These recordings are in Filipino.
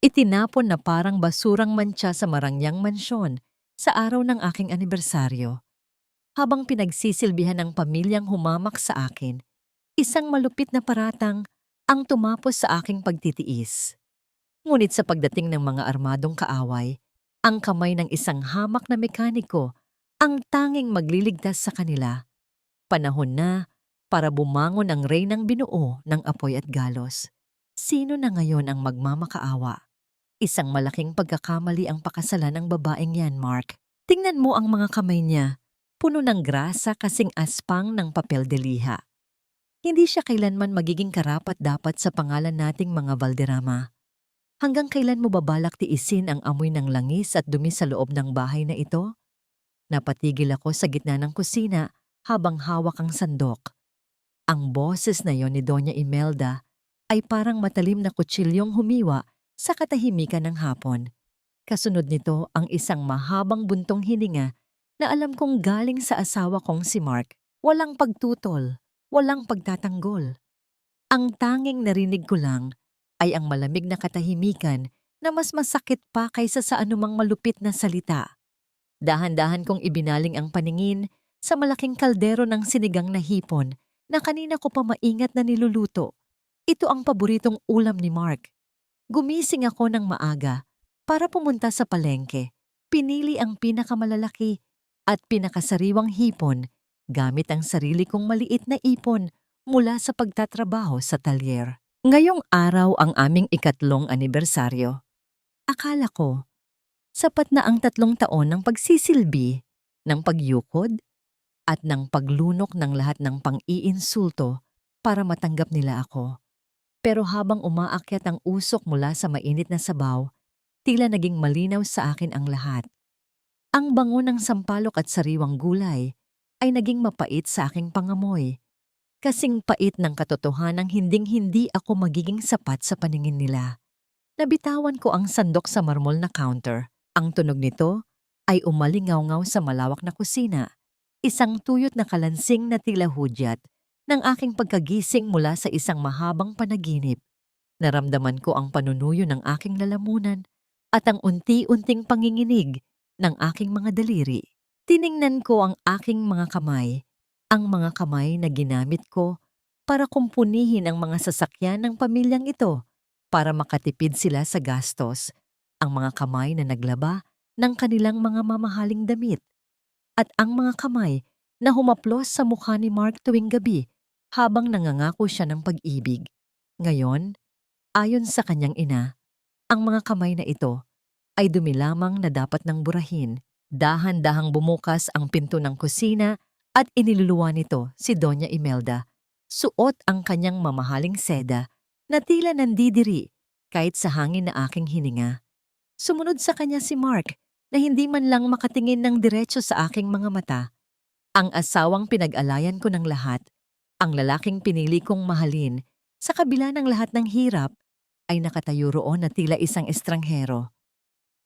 Itinapon na parang basurang mantsa sa marangyang mansyon sa araw ng aking anibersaryo. Habang pinagsisilbihan ng pamilyang humamak sa akin, isang malupit na paratang ang tumapos sa aking pagtitiis. Ngunit sa pagdating ng mga armadong kaaway, ang kamay ng isang hamak na mekaniko ang tanging magliligtas sa kanila. Panahon na para bumangon ang reynang binuo ng apoy at galos. Sino na ngayon ang magmamakaawa? Isang malaking pagkakamali ang pakasalan ng babaeng yan, Mark. Tingnan mo ang mga kamay niya, puno ng grasa kasing aspang ng papel de liha. Hindi siya kailanman magiging karapat-dapat sa pangalan nating mga Valderrama. Hanggang kailan mo babalak tiisin ang amoy ng langis at dumi sa loob ng bahay na ito? Napatigil ako sa gitna ng kusina habang hawak ang sandok. Ang boses na yon ni Doña Imelda ay parang matalim na kutsilyong humiwa sa katahimikan ng hapon. Kasunod nito ang isang mahabang buntong hininga na alam kong galing sa asawa kong si Mark. Walang pagtutol, walang pagtatanggol. Ang tanging narinig ko lang ay ang malamig na katahimikan na mas masakit pa kaysa sa anumang malupit na salita. Dahan-dahan kong ibinaling ang paningin sa malaking kaldero ng sinigang na hipon na kanina ko pa maingat na niluluto. Ito ang paboritong ulam ni Mark. Gumising ako ng maaga para pumunta sa palengke. Pinili ang pinakamalalaki at pinakasariwang hipon gamit ang sarili kong maliit na ipon mula sa pagtatrabaho sa talyer. Ngayong araw ang aming ikatlong anibersaryo. Akala ko, sapat na ang 3 taon ng pagsisilbi, ng pagyukod, at ng paglunok ng lahat ng pang-iinsulto para matanggap nila ako. Pero habang umaakyat ang usok mula sa mainit na sabaw, tila naging malinaw sa akin ang lahat. Ang bango ng sampalok at sariwang gulay ay naging mapait sa aking pangamoy. Kasing pait ng katotohanang hinding-hindi ako magiging sapat sa paningin nila. Nabitawan ko ang sandok sa marmol na counter. Ang tunog nito ay umalingaw-ngaw sa malawak na kusina. Isang tuyot na kalansing na tila hudyat ng aking pagkagising mula sa isang mahabang panaginip. Naramdaman ko ang panunuyo ng aking lalamunan at ang unti-unting panginginig ng aking mga daliri. Tiningnan ko ang aking mga kamay, ang mga kamay na ginamit ko para kumpunihin ang mga sasakyan ng pamilyang ito para makatipid sila sa gastos, ang mga kamay na naglaba ng kanilang mga mamahaling damit, at ang mga kamay na humaplos sa mukha ni Mark tuwing gabi habang nangangako siya ng pag-ibig. Ngayon, ayon sa kanyang ina, ang mga kamay na ito ay dumi lamang na dapat nang burahin. Dahan-dahang bumukas ang pinto ng kusina at iniluluwa nito si Doña Imelda. Suot ang kanyang mamahaling seda na tila nandidiri kahit sa hangin na aking hininga. Sumunod sa kanya si Mark na hindi man lang makatingin ng diretso sa aking mga mata. Ang asawang pinag-alayan ko ng lahat, ang lalaking pinili kong mahalin, sa kabila ng lahat ng hirap, ay nakatayo roon na tila isang estranghero.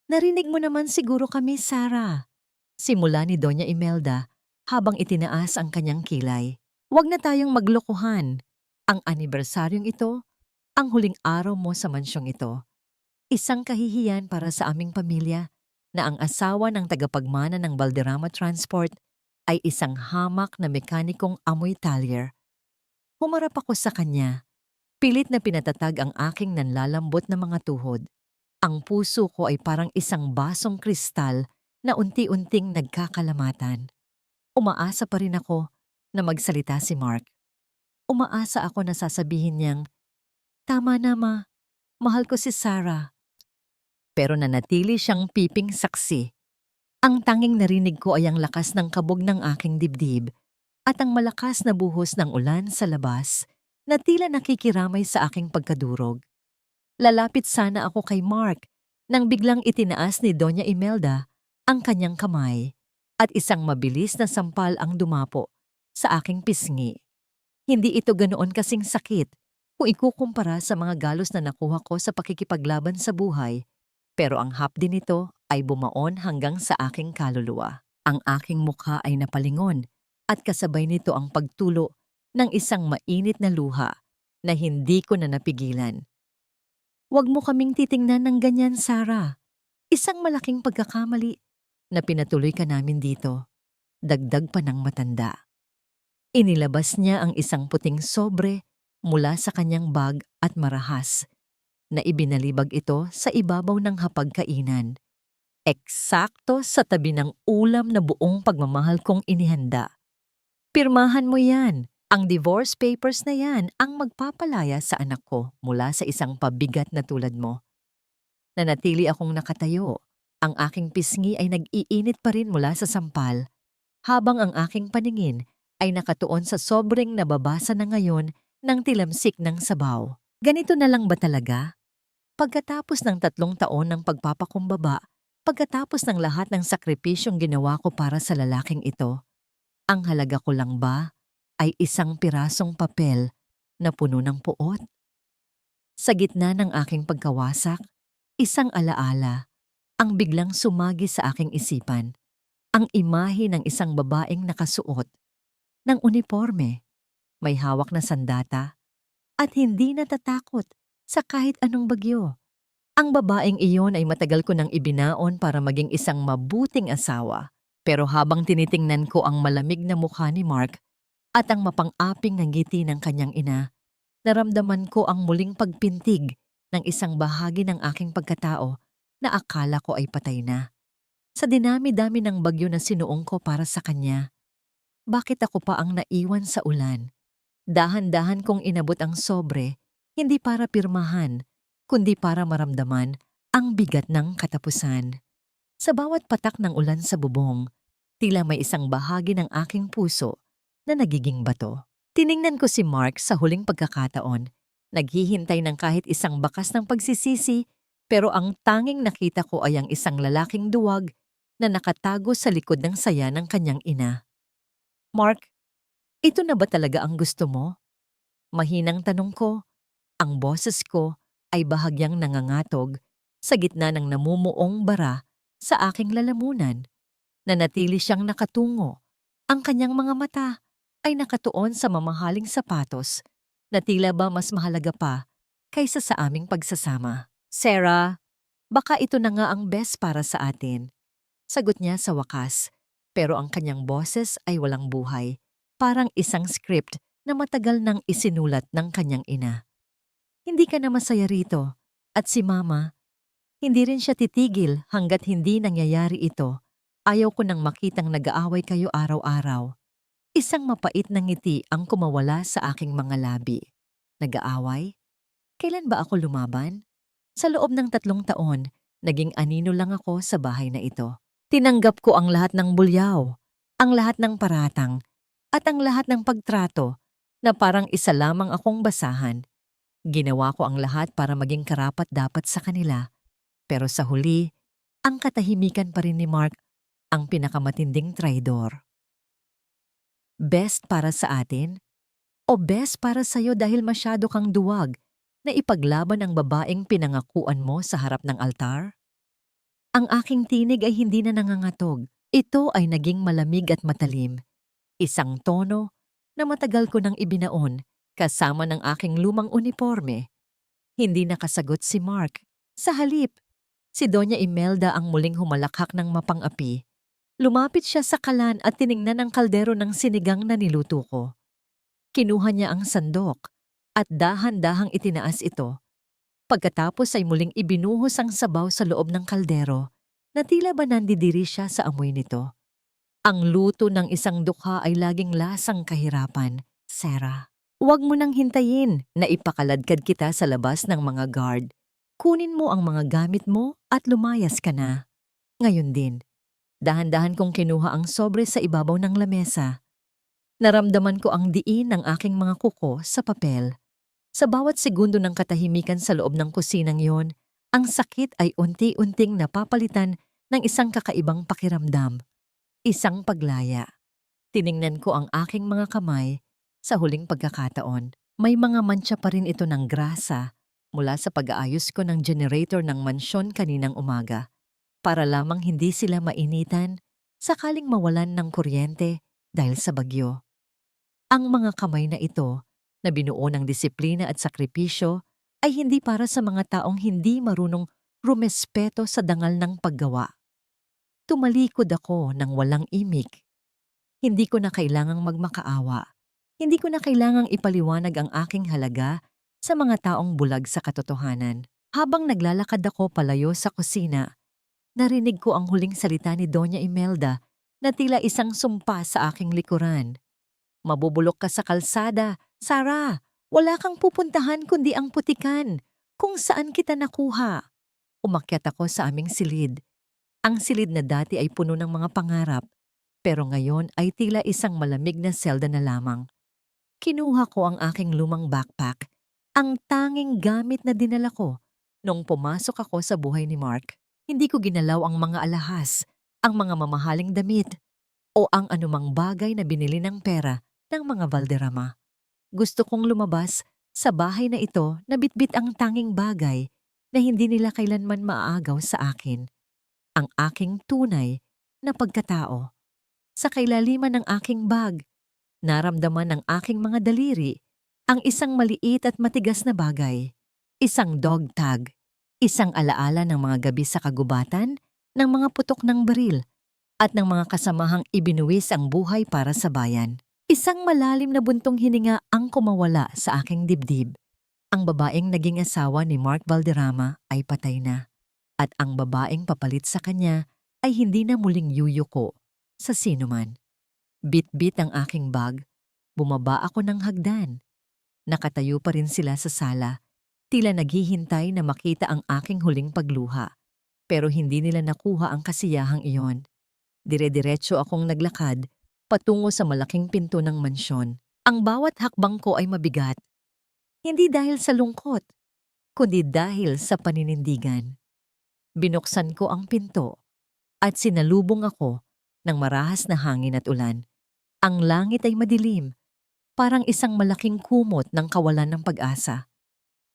Narinig mo naman siguro kami, Sarah. Simula ni Doña Imelda habang itinaas ang kanyang kilay. Huwag na tayong maglokohan. Ang anibersaryong ito, ang huling araw mo sa mansyong ito. Isang kahihiyan para sa aming pamilya na ang asawa ng tagapagmana ng Valderrama Transport ay isang hamak na mekanikong amoy talyer. Humarap ako sa kanya. Pilit na pinatatag ang aking nanlalambot na mga tuhod. Ang puso ko ay parang isang basong kristal na unti-unting nagkakalamatan. Umaasa pa rin ako na magsalita si Mark. Umaasa ako na sasabihin niyang, "Tama na ma, mahal ko si Sarah." Pero nanatili siyang piping saksi. Ang tanging narinig ko ay ang lakas ng kabog ng aking dibdib at ang malakas na buhos ng ulan sa labas na tila nakikiramay sa aking pagkadurog. Lalapit sana ako kay Mark nang biglang itinaas ni Doña Imelda ang kanyang kamay at isang mabilis na sampal ang dumapo sa aking pisngi. Hindi ito ganoon kasing sakit kung ikukumpara sa mga galos na nakuha ko sa pakikipaglaban sa buhay, pero ang hapdi nito ay bumaon hanggang sa aking kaluluwa. Ang aking mukha ay napalingon at kasabay nito ang pagtulo ng isang mainit na luha na hindi ko na napigilan. Huwag mo kaming titingnan ng ganyan, Sarah. Isang malaking pagkakamali na pinatuloy ka namin dito. Dagdag pa ng matanda. Inilabas niya ang isang puting sobre mula sa kanyang bag at marahas na ibinalibag ito sa ibabaw ng hapagkainan. Eksakto sa tabi ng ulam na buong pagmamahal kong inihanda. Pirmahan mo yan. Ang divorce papers na yan ang magpapalaya sa anak ko mula sa isang pabigat na tulad mo. Nanatili akong nakatayo. Ang aking pisngi ay nag-iinit pa rin mula sa sampal, habang ang aking paningin ay nakatuon sa sobrang nababasa na ngayon ng tilamsik ng sabaw. Ganito na lang ba talaga? Pagkatapos ng 3 taon ng pagpapakumbaba, pagkatapos ng lahat ng sakripisyong ginawa ko para sa lalaking ito, ang halaga ko lang ba ay isang pirasong papel na puno ng puot? Sa gitna ng aking pagkawasak, isang alaala ang biglang sumagi sa aking isipan. Ang imahe ng isang babaeng nakasuot ng uniforme, may hawak na sandata, at hindi natatakot sa kahit anong bagyo. Ang babaeng iyon ay matagal ko nang ibinaon para maging isang mabuting asawa. Pero habang tinitingnan ko ang malamig na mukha ni Mark at ang mapang-aping na ngiti ng kanyang ina, naramdaman ko ang muling pagpintig ng isang bahagi ng aking pagkatao na akala ko ay patay na. Sa dinami-dami ng bagyo na sinuong ko para sa kanya, bakit ako pa ang naiwan sa ulan? Dahan-dahan kong inabot ang sobre, hindi para pirmahan, kundi para maramdaman ang bigat ng katapusan. Sa bawat patak ng ulan sa bubong, tila may isang bahagi ng aking puso na nagiging bato. Tiningnan ko si Mark sa huling pagkakataon. Naghihintay ng kahit isang bakas ng pagsisisi, pero ang tanging nakita ko ay ang isang lalaking duwag na nakatago sa likod ng saya ng kanyang ina. Mark, ito na ba talaga ang gusto mo? Mahinang tanong ko. Ang boses ko ay bahagyang nangangatog sa gitna ng namumuong bara sa aking lalamunan. Nanatili siyang nakatungo. Ang kanyang mga mata ay nakatuon sa mamahaling sapatos na tila ba mas mahalaga pa kaysa sa aming pagsasama. Sarah, baka ito na nga ang best para sa atin. Sagot niya sa wakas, pero ang kanyang boses ay walang buhay, parang isang script na matagal nang isinulat ng kanyang ina. Hindi ka na masaya rito, at si Mama, hindi rin siya titigil hanggat hindi nangyayari ito. Ayaw ko nang makitang nag-aaway kayo araw-araw. Isang mapait na ngiti ang kumawala sa aking mga labi. Nag-aaway? Kailan ba ako lumaban? Sa loob ng 3 taon, naging anino lang ako sa bahay na ito. Tinanggap ko ang lahat ng bulyaw, ang lahat ng paratang, at ang lahat ng pagtrato na parang isa lamang akong basahan. Ginawa ko ang lahat para maging karapat-dapat sa kanila. Pero sa huli, ang katahimikan pa rin ni Mark ang pinakamatinding traidor. Best para sa atin? O best para sa'yo dahil masyado kang duwag na ipaglaban ang babaeng pinangakuan mo sa harap ng altar? Ang aking tinig ay hindi na nangangatog. Ito ay naging malamig at matalim. Isang tono na matagal ko nang ibinaon kasama ng aking lumang uniforme. Hindi nakasagot si Mark. Sa halip, si Doña Imelda ang muling humalakhak ng mapang-api. Lumapit siya sa kalan at tiningnan ang kaldero ng sinigang na niluto ko. Kinuha niya ang sandok at dahan-dahang itinaas ito. Pagkatapos ay muling ibinuhos ang sabaw sa loob ng kaldero na tila ba nandidiri siya sa amoy nito. Ang luto ng isang dukha ay laging lasang kahirapan, Sarah. Huwag mo nang hintayin na ipakaladkad kita sa labas ng mga guard. Kunin mo ang mga gamit mo at lumayas ka na. Ngayon din, dahan-dahan kong kinuha ang sobre sa ibabaw ng lamesa. Naramdaman ko ang diin ng aking mga kuko sa papel. Sa bawat segundo ng katahimikan sa loob ng kusinang yon, ang sakit ay unti-unting napapalitan ng isang kakaibang pakiramdam. Isang paglaya. Tiningnan ko ang aking mga kamay sa huling pagkakataon. May mga mantsa pa rin ito ng grasa mula sa pag-aayos ko ng generator ng mansyon kaninang umaga. Para lamang hindi sila mainitan sakaling mawalan ng kuryente dahil sa bagyo. Ang mga kamay na ito, na binuo ng disiplina at sakripisyo, ay hindi para sa mga taong hindi marunong rumespeto sa dangal ng paggawa. Tumalikod ako ng walang imik. Hindi ko na kailangang magmakaawa. Hindi ko na kailangang ipaliwanag ang aking halaga sa mga taong bulag sa katotohanan. Habang naglalakad ako palayo sa kusina, narinig ko ang huling salita ni Doña Imelda na tila isang sumpa sa aking likuran. Mabubulok ka sa kalsada, Sarah. Wala kang pupuntahan kundi ang putikan. Kung saan kita nakuha. Umakyat ako sa aming silid. Ang silid na dati ay puno ng mga pangarap, pero ngayon ay tila isang malamig na selda na lamang. Kinuha ko ang aking lumang backpack, ang tanging gamit na dinala ko nung pumasok ako sa buhay ni Mark. Hindi ko ginalaw ang mga alahas, ang mga mamahaling damit, o ang anumang bagay na binili ng pera ng mga Valderrama. Gusto kong lumabas sa bahay na ito na bitbit ang tanging bagay na hindi nila kailanman maaagaw sa akin. Ang aking tunay na pagkatao. Sa kailaliman ng aking bag, naramdaman ng aking mga daliri ang isang maliit at matigas na bagay. Isang dog tag, isang alaala ng mga gabi sa kagubatan, ng mga putok ng baril, at ng mga kasamahang ibinuwis ang buhay para sa bayan. Isang malalim na buntong hininga ang kumawala sa aking dibdib. Ang babaeng naging asawa ni Mark Valderrama ay patay na, at ang babaeng papalit sa kanya ay hindi na muling yuyuko sa sinuman. Bit-bit ang aking bag, bumaba ako ng hagdan. Nakatayo pa rin sila sa sala, tila naghihintay na makita ang aking huling pagluha. Pero hindi nila nakuha ang kasiyahang iyon. Dire-diretso akong naglakad patungo sa malaking pinto ng mansyon. Ang bawat hakbang ko ay mabigat. Hindi dahil sa lungkot, kundi dahil sa paninindigan. Binuksan ko ang pinto at sinalubong ako ng marahas na hangin at ulan. Ang langit ay madilim, parang isang malaking kumot ng kawalan ng pag-asa.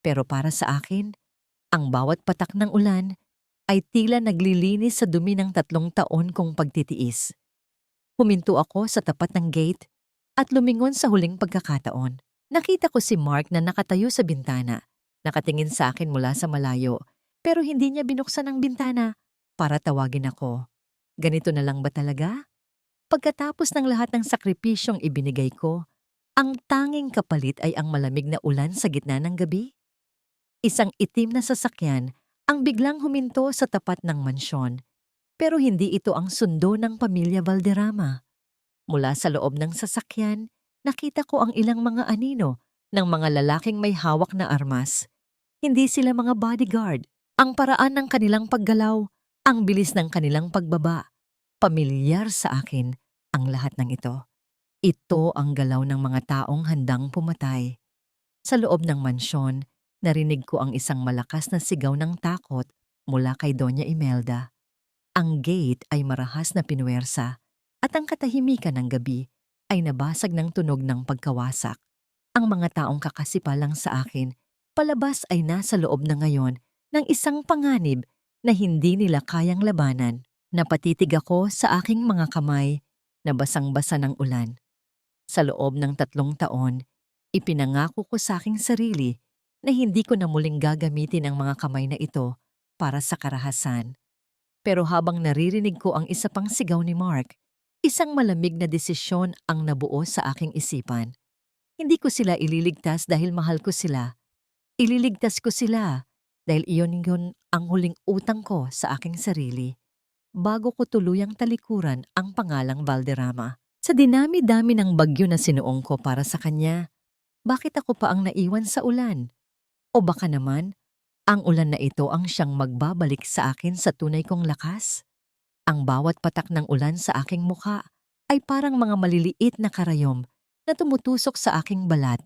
Pero para sa akin, ang bawat patak ng ulan ay tila naglilinis sa dumi ng 3 taon kong pagtitiis. Huminto ako sa tapat ng gate at lumingon sa huling pagkakataon. Nakita ko si Mark na nakatayo sa bintana, nakatingin sa akin mula sa malayo, pero hindi niya binuksan ang bintana para tawagin ako. Ganito na lang ba talaga? Pagkatapos ng lahat ng sakripisyong ibinigay ko, ang tanging kapalit ay ang malamig na ulan sa gitna ng gabi? Isang itim na sasakyan ang biglang huminto sa tapat ng mansyon, pero hindi ito ang sundo ng pamilya Valderrama. Mula sa loob ng sasakyan, nakita ko ang ilang mga anino ng mga lalaking may hawak na armas. Hindi sila mga bodyguard. Ang paraan ng kanilang paggalaw, ang bilis ng kanilang pagbaba. Pamilyar sa akin ang lahat ng ito. Ito ang galaw ng mga taong handang pumatay. Sa loob ng mansyon, narinig ko ang isang malakas na sigaw ng takot mula kay Doña Imelda. Ang gate ay marahas na pinuwersa at ang katahimikan ng gabi ay nabasag ng tunog ng pagkawasak. Ang mga taong kakasipalang sa akin, palabas ay nasa loob na ngayon ng isang panganib na hindi nila kayang labanan. Napatitig ako sa aking mga kamay na basang-basa ng ulan. Sa loob ng 3 taon, ipinangako ko sa aking sarili na hindi ko na muling gagamitin ang mga kamay na ito para sa karahasan. Pero habang naririnig ko ang isa pang sigaw ni Mark, isang malamig na desisyon ang nabuo sa aking isipan. Hindi ko sila ililigtas dahil mahal ko sila. Ililigtas ko sila dahil iyon ang huling utang ko sa aking sarili bago ko tuluyang talikuran ang pangalang Valderrama. Sa dinami-dami ng bagyo na sinuong ko para sa kanya, bakit ako pa ang naiwan sa ulan? O baka naman, ang ulan na ito ang siyang magbabalik sa akin sa tunay kong lakas? Ang bawat patak ng ulan sa aking mukha ay parang mga maliliit na karayom na tumutusok sa aking balat.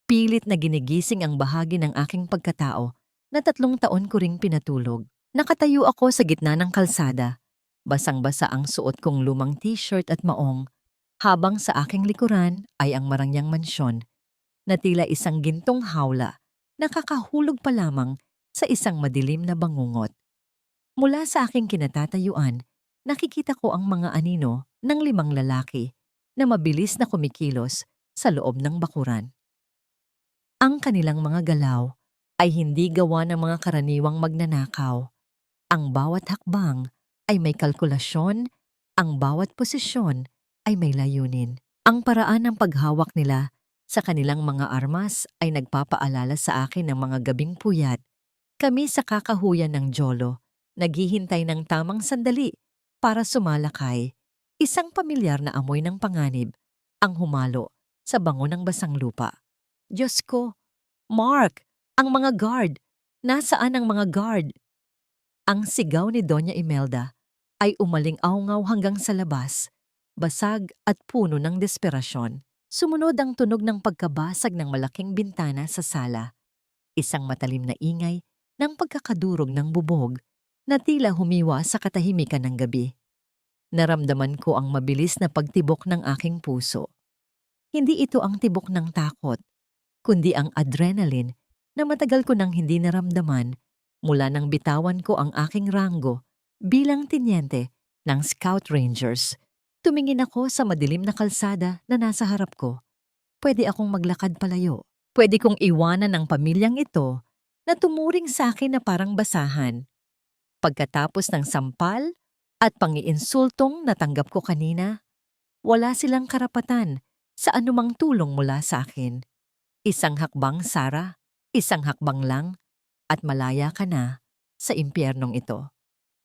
Pilit na ginigising ang bahagi ng aking pagkatao na 3 taon ko ring pinatulog. Nakatayo ako sa gitna ng kalsada. Basang-basa ang suot kong lumang t-shirt at maong, habang sa aking likuran ay ang marangyang mansyon na tila isang gintong hawla na kakahulog pa lamang sa isang madilim na bangungot. Mula sa aking kinatatayuan, nakikita ko ang mga anino ng 5 lalaki na mabilis na kumikilos sa loob ng bakuran. Ang kanilang mga galaw ay hindi gawa ng mga karaniwang magnanakaw. Ang bawat hakbang ay may kalkulasyon, ang bawat posisyon ay may layunin. Ang paraan ng paghawak nila sa kanilang mga armas ay nagpapaalala sa akin ng mga gabing puyat. Kami sa kakahuyan ng Jolo, naghihintay ng tamang sandali para sumalakay. Isang pamilyar na amoy ng panganib ang humalo sa bango ng basang lupa. Diyos ko, Mark, ang mga guard! Nasaan ang mga guard? Ang sigaw ni Doña Imelda ay umaling-awngaw hanggang sa labas, basag at puno ng desperasyon. Sumunod ang tunog ng pagkabasag ng malaking bintana sa sala. Isang matalim na ingay ng pagkakadurog ng bubog na tila humiwa sa katahimikan ng gabi. Naramdaman ko ang mabilis na pagtibok ng aking puso. Hindi ito ang tibok ng takot, kundi ang adrenaline na matagal ko nang hindi naramdaman mula nang bitawan ko ang aking ranggo bilang tinyente ng Scout Rangers. Tumingin ako sa madilim na kalsada na nasa harap ko. Pwede akong maglakad palayo. Pwede kong iwanan ang pamilyang ito na tumuring sa akin na parang basahan. Pagkatapos ng sampal at pangiinsultong natanggap ko kanina, wala silang karapatan sa anumang tulong mula sa akin. Isang hakbang, Sarah, isang hakbang lang, at malaya ka na sa impyernong ito.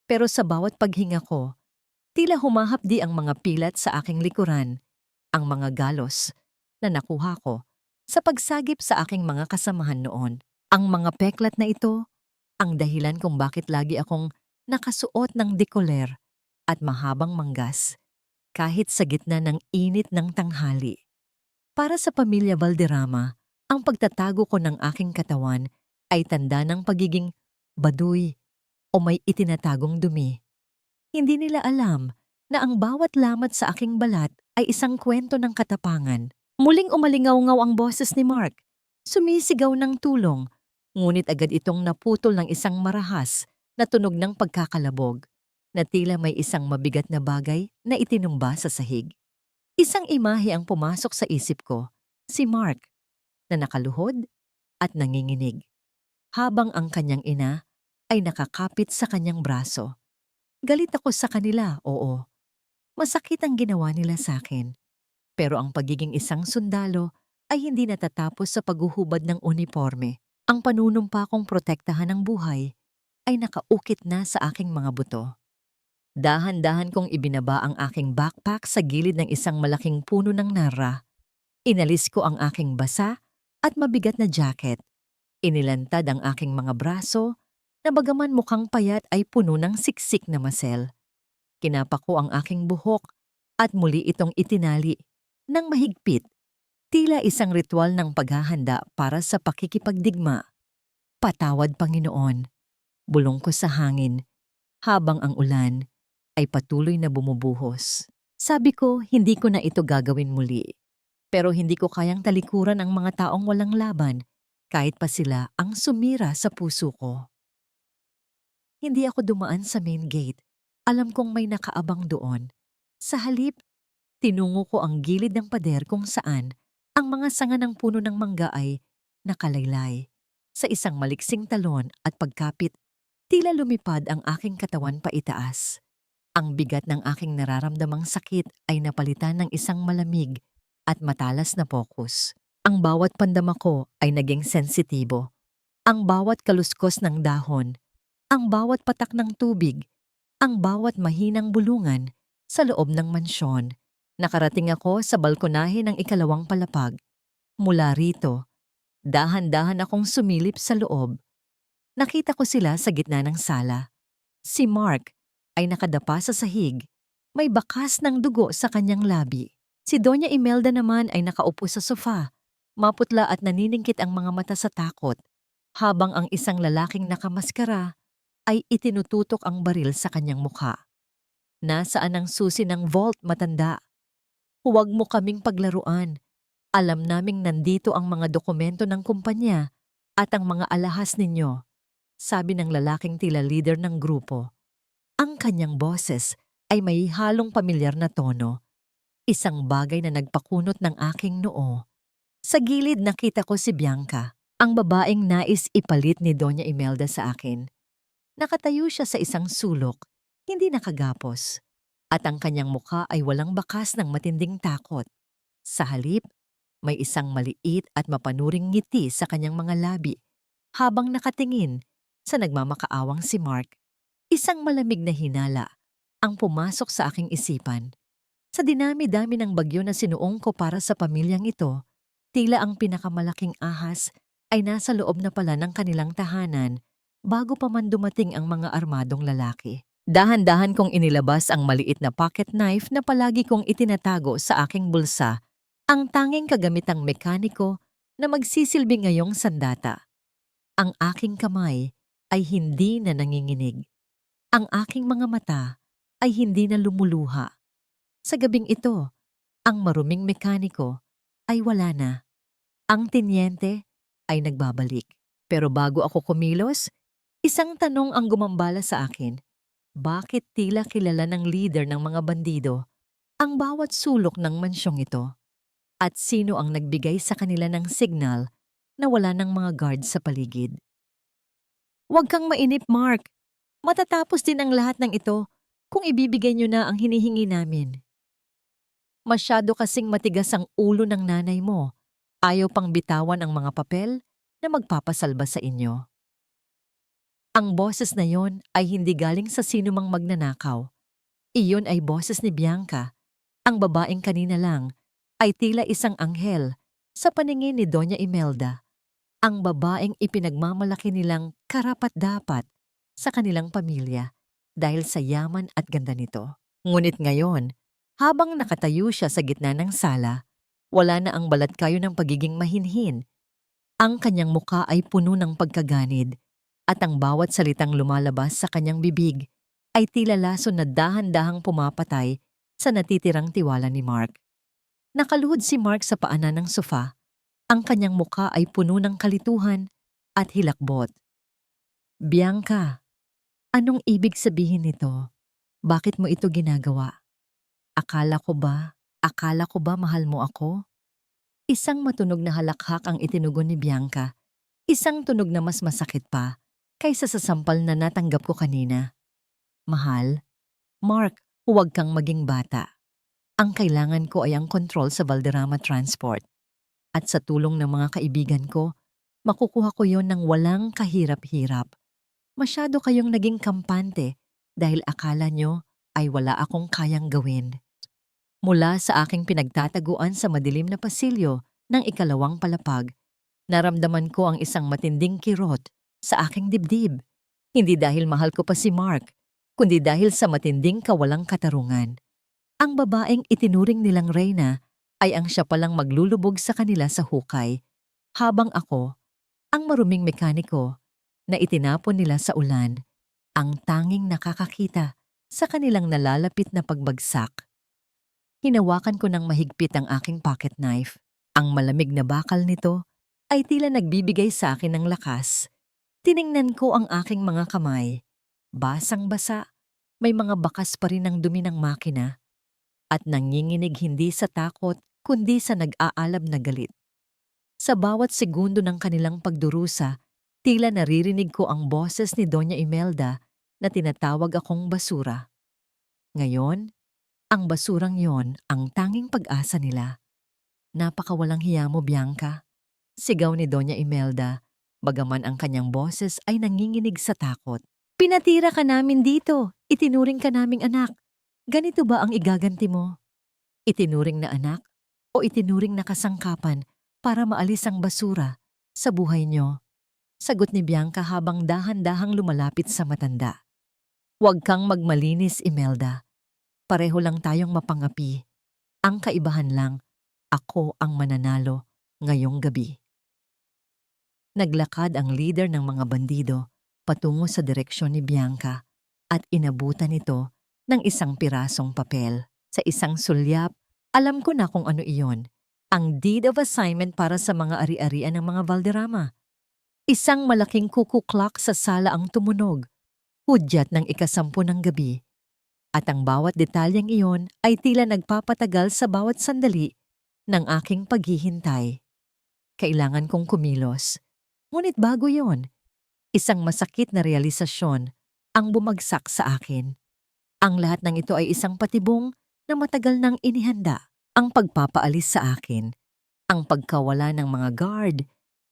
Pero sa bawat paghinga ko, tila humahapdi ang mga pilat sa aking likuran, ang mga galos na nakuha ko sa pagsagip sa aking mga kasamahan noon. Ang mga peklat na ito, ang dahilan kung bakit lagi akong nakasuot ng dekoler at mahabang manggas, kahit sa gitna ng init ng tanghali. Para sa pamilya Valderrama, ang pagtatago ko ng aking katawan ay tanda ng pagiging baduy o may itinatagong dumi. Hindi nila alam na ang bawat lamat sa aking balat ay isang kwento ng katapangan. Muling umalingaw-ngaw ang boses ni Mark. Sumisigaw ng tulong, ngunit agad itong naputol ng isang marahas na tunog ng pagkakalabog na tila may isang mabigat na bagay na itinumba sa sahig. Isang imahe ang pumasok sa isip ko, si Mark, na nakaluhod at nanginginig, habang ang kanyang ina ay nakakapit sa kanyang braso. Galit ako sa kanila, oo. Masakit ang ginawa nila sa akin. Pero ang pagiging isang sundalo ay hindi natatapos sa paghuhubad ng uniforme. Ang panunumpa kong protektahan ng buhay ay nakaukit na sa aking mga buto. Dahan-dahan kong ibinaba ang aking backpack sa gilid ng isang malaking puno ng narra. Inalis ko ang aking basa at mabigat na jacket. Inilantad ang aking mga braso na bagaman mukhang payat ay puno ng siksik na masel. Kinapa ko ang aking buhok at muli itong itinali ng mahigpit, tila isang ritual ng paghahanda para sa pakikipagdigma. Patawad, Panginoon, bulong ko sa hangin habang ang ulan ay patuloy na bumubuhos. Sabi ko, hindi ko na ito gagawin muli. Pero hindi ko kayang talikuran ang mga taong walang laban kahit pa sila ang sumira sa puso ko. Hindi ako dumaan sa main gate. Alam kong may nakaabang doon. Sa halip, tinungo ko ang gilid ng pader kung saan ang mga sanga ng puno ng mangga ay nakalaylay. Sa isang maliksing talon at pagkapit, tila lumipad ang aking katawan paitaas. Ang bigat ng aking nararamdamang sakit ay napalitan ng isang malamig at matalas na focus. Ang bawat pandama ko ay naging sensitibo. Ang bawat kaluskos ng dahon, ang bawat patak ng tubig, ang bawat mahinang bulungan sa loob ng mansyon. Nakarating ako sa balkonahe ng ikalawang palapag. Mula rito, dahan-dahan akong sumilip sa loob. Nakita ko sila sa gitna ng sala. Si Mark ay nakadapa sa sahig. May bakas ng dugo sa kanyang labi. Si Doña Imelda naman ay nakaupo sa sofa. Maputla at naniningkit ang mga mata sa takot, habang ang isang lalaking nakamaskara ay itinututok ang baril sa kanyang mukha. Nasaan ang susi ng vault, matanda? Huwag mo kaming paglaruan. Alam naming nandito ang mga dokumento ng kumpanya at ang mga alahas ninyo, sabi ng lalaking tila leader ng grupo. Ang kanyang boses ay may halong pamilyar na tono. Isang bagay na nagpakunot ng aking noo. Sa gilid nakita ko si Bianca. Ang babaeng nais ipalit ni Doña Imelda sa akin. Nakatayo siya sa isang sulok, hindi nakagapos, at ang kanyang mukha ay walang bakas ng matinding takot. Sa halip, may isang maliit at mapanuring ngiti sa kanyang mga labi habang nakatingin sa nagmamakaawang si Mark. Isang malamig na hinala ang pumasok sa aking isipan. Sa dinami-dami ng bagyo na sinuong ko para sa pamilyang ito, tila ang pinakamalaking ahas ay nasa loob na pala ng kanilang tahanan bago pa man dumating ang mga armadong lalaki. Dahan-dahan kong inilabas ang maliit na pocket knife na palagi kong itinatago sa aking bulsa, ang tanging kagamitang mekaniko na magsisilbi ngayong sandata. Ang aking kamay ay hindi na nanginginig. Ang aking mga mata ay hindi na lumuluha. Sa gabing ito, ang maruming mekaniko ay wala na. Ang tinyente ay nagbabalik. Pero bago ako kumilos, isang tanong ang gumambala sa akin. Bakit tila kilala ng leader ng mga bandido ang bawat sulok ng mansyong ito? At sino ang nagbigay sa kanila ng signal na wala ng mga guards sa paligid? Huwag kang mainip, Mark. Matatapos din ang lahat ng ito kung ibibigay niyo na ang hinihingi namin. Masyado kasing matigas ang ulo ng nanay mo. Ayaw pang bitawan ang mga papel na magpapasalba sa inyo. Ang boses na yon ay hindi galing sa sinumang magnanakaw. Iyon ay boses ni Bianca. Ang babaeng kanina lang ay tila isang anghel sa paningin ni Doña Imelda. Ang babaeng ipinagmamalaki nilang karapat-dapat sa kanilang pamilya dahil sa yaman at ganda nito. Ngunit ngayon, habang nakatayo siya sa gitna ng sala, wala na ang balat kayo ng pagiging mahinhin. Ang kanyang muka ay puno ng pagkaganid at ang bawat salitang lumalabas sa kanyang bibig ay tila laso na dahan-dahang pumapatay sa natitirang tiwala ni Mark. Nakaluhod si Mark sa paanan ng sofa. Ang kanyang muka ay puno ng kalituhan at hilakbot. Bianca, anong ibig sabihin nito? Bakit mo ito ginagawa? Akala ko ba mahal mo ako? Isang matunog na halakhak ang itinugon ni Bianca. Isang tunog na mas masakit pa kaysa sa sampal na natanggap ko kanina. Mahal, Mark, huwag kang maging bata. Ang kailangan ko ay ang control sa Valderrama Transport. At sa tulong ng mga kaibigan ko, makukuha ko yon ng walang kahirap-hirap. Masyado kayong naging kampante dahil akala nyo ay wala akong kayang gawin. Mula sa aking pinagtataguan sa madilim na pasilyo ng ikalawang palapag, naramdaman ko ang isang matinding kirot sa aking dibdib. Hindi dahil mahal ko pa si Mark, kundi dahil sa matinding kawalang katarungan. Ang babaeng itinuring nilang Reyna ay ang siya palang maglulubog sa kanila sa hukay, habang ako, ang maruming mekaniko, na itinapon nila sa ulan, ang tanging nakakakita sa kanilang nalalapit na pagbagsak. Hinawakan ko ng mahigpit ang aking pocket knife. Ang malamig na bakal nito ay tila nagbibigay sa akin ng lakas. Tiningnan ko ang aking mga kamay. Basang-basa, may mga bakas pa rin ng dumi ng makina. At nanginginig hindi sa takot kundi sa nag-aalab na galit. Sa bawat segundo ng kanilang pagdurusa, tila naririnig ko ang boses ni Doña Imelda na tinatawag akong basura. Ngayon, ang basurang yon ang tanging pag-asa nila. Napakawalang hiya mo, Bianca. Sigaw ni Doña Imelda, bagaman ang kanyang boses ay nanginginig sa takot. Pinatira ka namin dito, itinuring ka naming anak. Ganito ba ang igaganti mo? Itinuring na anak o itinuring na kasangkapan para maalis ang basura sa buhay nyo? Sagot ni Bianca habang dahan-dahang lumalapit sa matanda. Huwag kang magmalinis, Imelda. Pareho lang tayong mapangapi. Ang kaibahan lang, ako ang mananalo ngayong gabi. Naglakad ang leader ng mga bandido patungo sa direksyon ni Bianca at inabutan ito ng isang pirasong papel. Sa isang sulyap, alam ko na kung ano iyon. Ang deed of assignment para sa mga ari-arian ng mga Valderrama. Isang malaking kukuklak sa sala ang tumunog, hudyat ng 10:00 ng gabi. At ang bawat detalyeng iyon ay tila nagpapatagal sa bawat sandali ng aking paghihintay. Kailangan kong kumilos. Ngunit bago yon, isang masakit na realisasyon ang bumagsak sa akin. Ang lahat ng ito ay isang patibong na matagal nang inihanda. Ang pagpapaalis sa akin, ang pagkawala ng mga guard,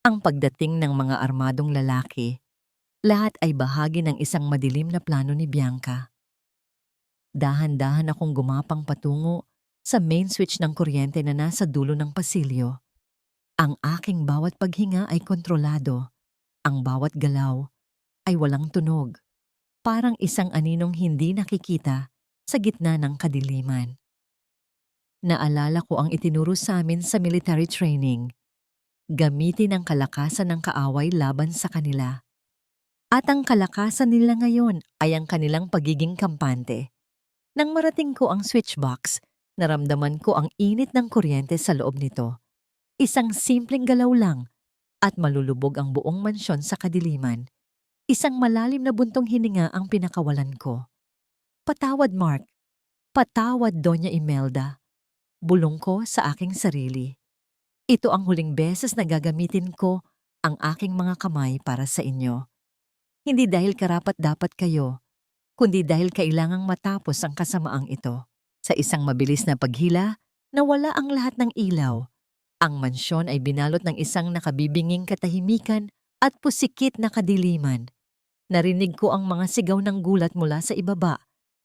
ang pagdating ng mga armadong lalaki, lahat ay bahagi ng isang madilim na plano ni Bianca. Dahan-dahan akong gumapang patungo sa main switch ng kuryente na nasa dulo ng pasilyo. Ang aking bawat paghinga ay kontrolado. Ang bawat galaw ay walang tunog. Parang isang aninong hindi nakikita sa gitna ng kadiliman. Naalala ko ang itinuro sa amin sa military training. Gamitin ang kalakasan ng kaaway laban sa kanila. At ang kalakasan nila ngayon ay ang kanilang pagiging kampante. Nang marating ko ang switchbox, naramdaman ko ang init ng kuryente sa loob nito. Isang simpleng galaw lang at malulubog ang buong mansyon sa kadiliman. Isang malalim na buntong hininga ang pinakawalan ko. Patawad, Mark. Patawad, Doña Imelda. Bulong ko sa aking sarili. Ito ang huling beses na gagamitin ko ang aking mga kamay para sa inyo. Hindi dahil karapat-dapat kayo, kundi dahil kailangang matapos ang kasamaang ito. Sa isang mabilis na paghila, nawala ang lahat ng ilaw. Ang mansyon ay binalot ng isang nakabibinging katahimikan at pusikit na kadiliman. Narinig ko ang mga sigaw ng gulat mula sa ibaba,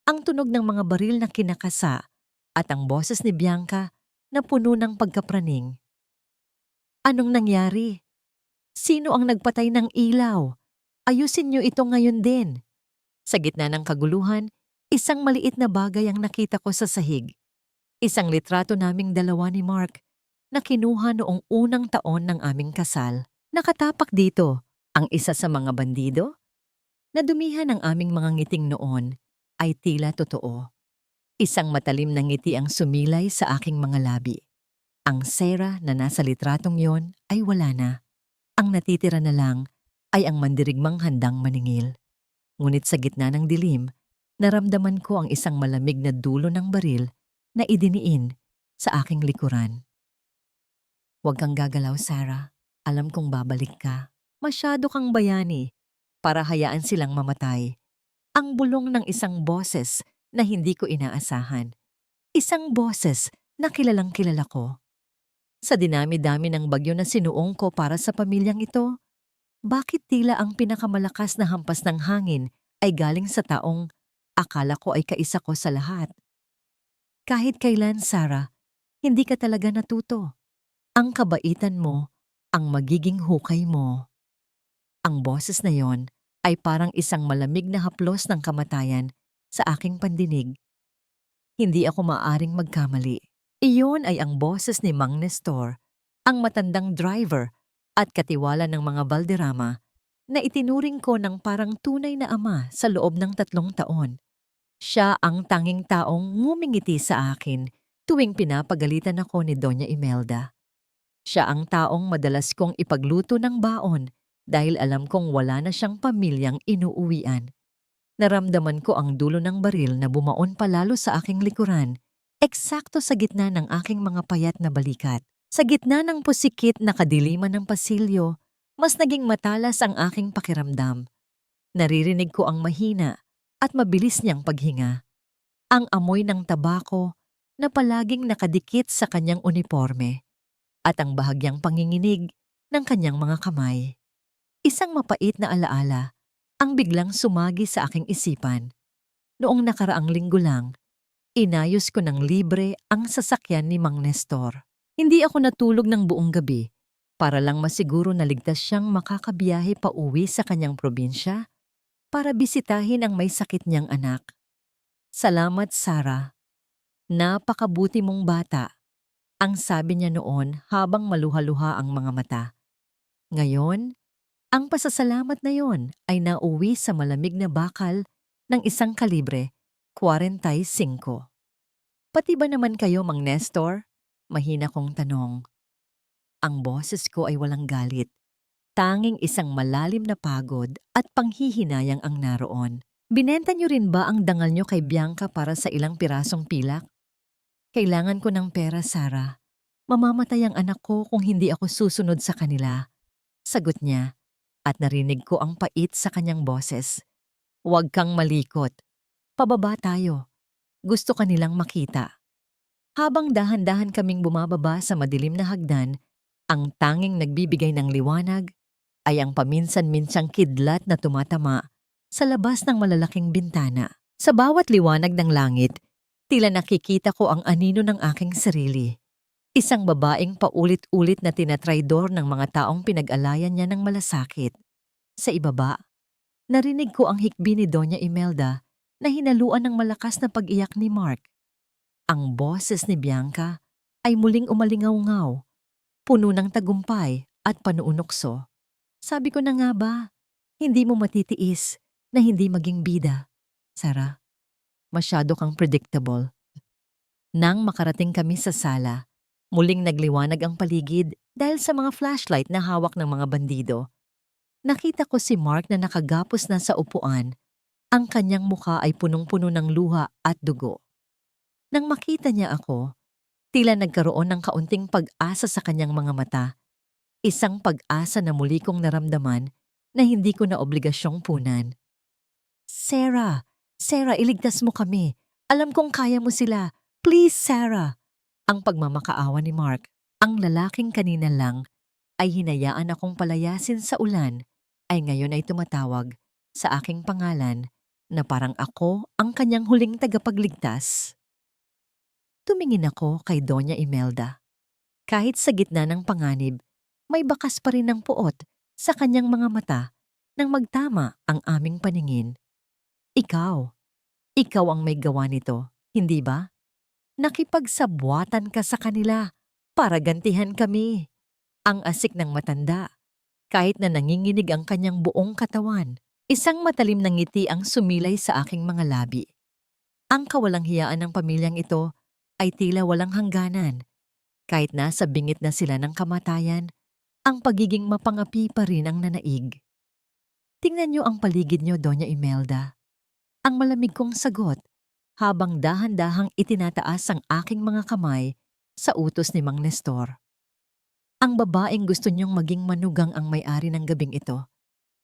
ang tunog ng mga baril na kinakasa, at ang boses ni Bianca na puno ng pagkapraning. Anong nangyari? Sino ang nagpatay ng ilaw? Ayusin niyo ito ngayon din. Sa gitna ng kaguluhan, isang maliit na bagay ang nakita ko sa sahig. Isang litrato naming dalawa ni Mark na kinuha noong unang taon ng aming kasal. Nakatapak dito ang isa sa mga bandido. Nadumihan ang aming mga ngiting noon ay tila totoo. Isang matalim na ngiti ang sumilay sa aking mga labi. Ang sera na nasa litratong yon ay wala na. Ang natitira na lang ay ang mandirigmang handang maningil. Ngunit sa gitna ng dilim, naramdaman ko ang isang malamig na dulo ng baril na idiniin sa aking likuran. Huwag kang gagalaw, Sarah. Alam kong babalik ka. Masyado kang bayani para hayaan silang mamatay. Ang bulong ng isang boses na hindi ko inaasahan. Isang boses na kilalang kilala ko. Sa dinami-dami ng bagyo na sinuong ko para sa pamilyang ito, bakit tila ang pinakamalakas na hampas ng hangin ay galing sa taong akala ko ay kaisa ko sa lahat? Kahit kailan, Sarah, hindi ka talaga natuto. Ang kabaitan mo, ang magiging hukay mo. Ang boses na yon ay parang isang malamig na haplos ng kamatayan sa aking pandinig. Hindi ako maaaring magkamali. Iyon ay ang boses ni Mang Nestor, ang matandang driver at katiwala ng mga Valderrama na itinuring ko ng parang tunay na ama sa loob ng 3 taon. Siya ang tanging taong ngumingiti sa akin tuwing pinapagalitan ako ni Doña Imelda. Siya ang taong madalas kong ipagluto ng baon dahil alam kong wala na siyang pamilyang inuuwian. Naramdaman ko ang dulo ng baril na bumaon palalo sa aking likuran, eksakto sa gitna ng aking mga payat na balikat. Sa gitna ng pusikit na kadiliman ng pasilyo, mas naging matalas ang aking pakiramdam. Naririnig ko ang mahina at mabilis niyang paghinga. Ang amoy ng tabako na palaging nakadikit sa kanyang uniforme at ang bahagyang panginginig ng kanyang mga kamay. Isang mapait na alaala ang biglang sumagi sa aking isipan. Noong nakaraang linggo lang, inayos ko ng libre ang sasakyan ni Mang Nestor. Hindi ako natulog ng buong gabi para lang masiguro na ligtas siyang makakabiyahe pa uwi sa kanyang probinsya para bisitahin ang may sakit niyang anak. Salamat, Sarah. Napakabuti mong bata. Ang sabi niya noon habang maluha-luha ang mga mata. Ngayon, ang pasasalamat na yon ay nauwi sa malamig na bakal ng isang kalibre 45. Pati ba naman kayo, Mang Nestor? Mahina kong tanong. Ang boses ko ay walang galit. Tanging isang malalim na pagod at panghihinayang ang naroon. Binenta niyo rin ba ang dangal niyo kay Bianca para sa ilang pirasong pilak? Kailangan ko ng pera, Sarah. Mamamatay ang anak ko kung hindi ako susunod sa kanila. Sagot niya. At narinig ko ang pait sa kanyang boses. Huwag kang malikot. Pababa tayo. Gusto ka nilang makita. Habang dahan-dahan kaming bumababa sa madilim na hagdan, ang tanging nagbibigay ng liwanag ay ang paminsan-minsang kidlat na tumatama sa labas ng malalaking bintana. Sa bawat liwanag ng langit, tila nakikita ko ang anino ng aking sarili. Isang babaeng paulit-ulit na tinatraydor ng mga taong pinag-alayan niya ng malasakit. Sa ibaba, narinig ko ang hikbi ni Doña Imelda na hinaluan ng malakas na pag-iyak ni Mark. Ang boses ni Bianca ay muling umalingaw-ngaw, puno ng tagumpay at panuunokso. Sabi ko na nga ba, hindi mo matitiis na hindi maging bida. Sarah, masyado kang predictable. Nang makarating kami sa sala, muling nagliwanag ang paligid dahil sa mga flashlight na hawak ng mga bandido. Nakita ko si Mark na nakagapos na sa upuan. Ang kanyang mukha ay punong-puno ng luha at dugo. Nang makita niya ako, tila nagkaroon ng kaunting pag-asa sa kanyang mga mata. Isang pag-asa na muli kong naramdaman na hindi ko na obligasyong punan. Sarah, iligtas mo kami. Alam kong kaya mo sila. Please, Sarah. Ang pagmamakaawa ni Mark, ang lalaking kanina lang, ay hinayaan akong palayasin sa ulan, ay ngayon ay tumatawag sa aking pangalan na parang ako ang kanyang huling tagapagligtas. Tumingin ako kay Doña Imelda. Kahit sa gitna ng panganib, may bakas pa rin ng puot sa kanyang mga mata nang magtama ang aming paningin. Ikaw ang may gawa nito, hindi ba? Nakipagsabwatan ka sa kanila para gantihan kami. Ang asik ng matanda, kahit na nanginginig ang kanyang buong katawan. Isang matalim na ngiti ang sumilay sa aking mga labi. Ang kawalang hiyaan ng pamilyang ito ay tila walang hangganan. Kahit nasa bingit na sila ng kamatayan, ang pagiging mapangapi pa rin ang nanaig. Tingnan niyo ang paligid niyo, Doña Imelda. Ang malamig kong sagot habang dahan-dahang itinataas ang aking mga kamay sa utos ni Mang Nestor. Ang babaeng gusto niyong maging manugang ang may-ari ng gabing ito.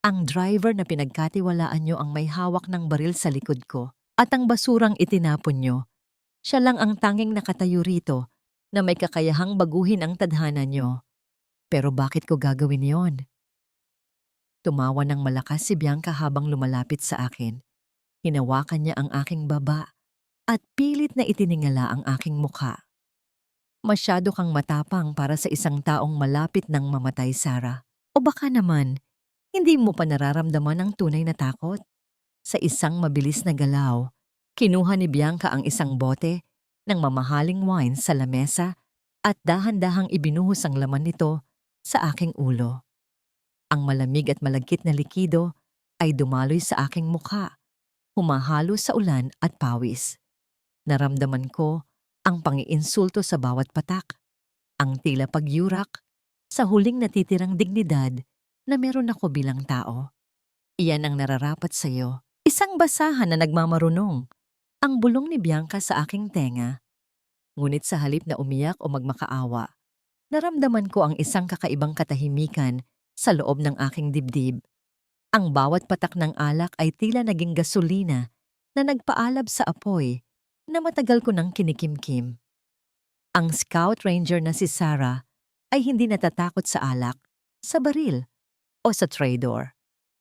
Ang driver na pinagkatiwalaan niyo ang may hawak ng baril sa likod ko. At ang basurang itinapon niyo, siya lang ang tanging nakatayo rito na may kakayahang baguhin ang tadhana niyo. Pero bakit ko gagawin yon? Tumawa ng malakas si Bianca habang lumalapit sa akin. Hinawakan niya ang aking baba at pilit na itiningala ang aking mukha. Masyado kang matapang para sa isang taong malapit ng mamatay, Sarah. O baka naman, hindi mo pa nararamdaman ang tunay na takot? Sa isang mabilis na galaw, kinuha ni Bianca ang isang bote ng mamahaling wine sa lamesa at dahan-dahang ibinuhos ang laman nito sa aking ulo. Ang malamig at malagkit na likido ay dumaloy sa aking mukha, humahalo sa ulan at pawis. Naramdaman ko ang pangiinsulto sa bawat patak, ang tila pagyurak sa huling natitirang dignidad na meron ako bilang tao. Iyan ang nararapat sa iyo. Isang basahan na nagmamarunong. Ang bulong ni Bianca sa aking tenga. Ngunit sa halip na umiyak o magmakaawa, naramdaman ko ang isang kakaibang katahimikan sa loob ng aking dibdib. Ang bawat patak ng alak ay tila naging gasolina na nagpaalab sa apoy na matagal ko nang kinikimkim. Ang scout ranger na si Sarah ay hindi natatakot sa alak, sa baril, o sa traidor.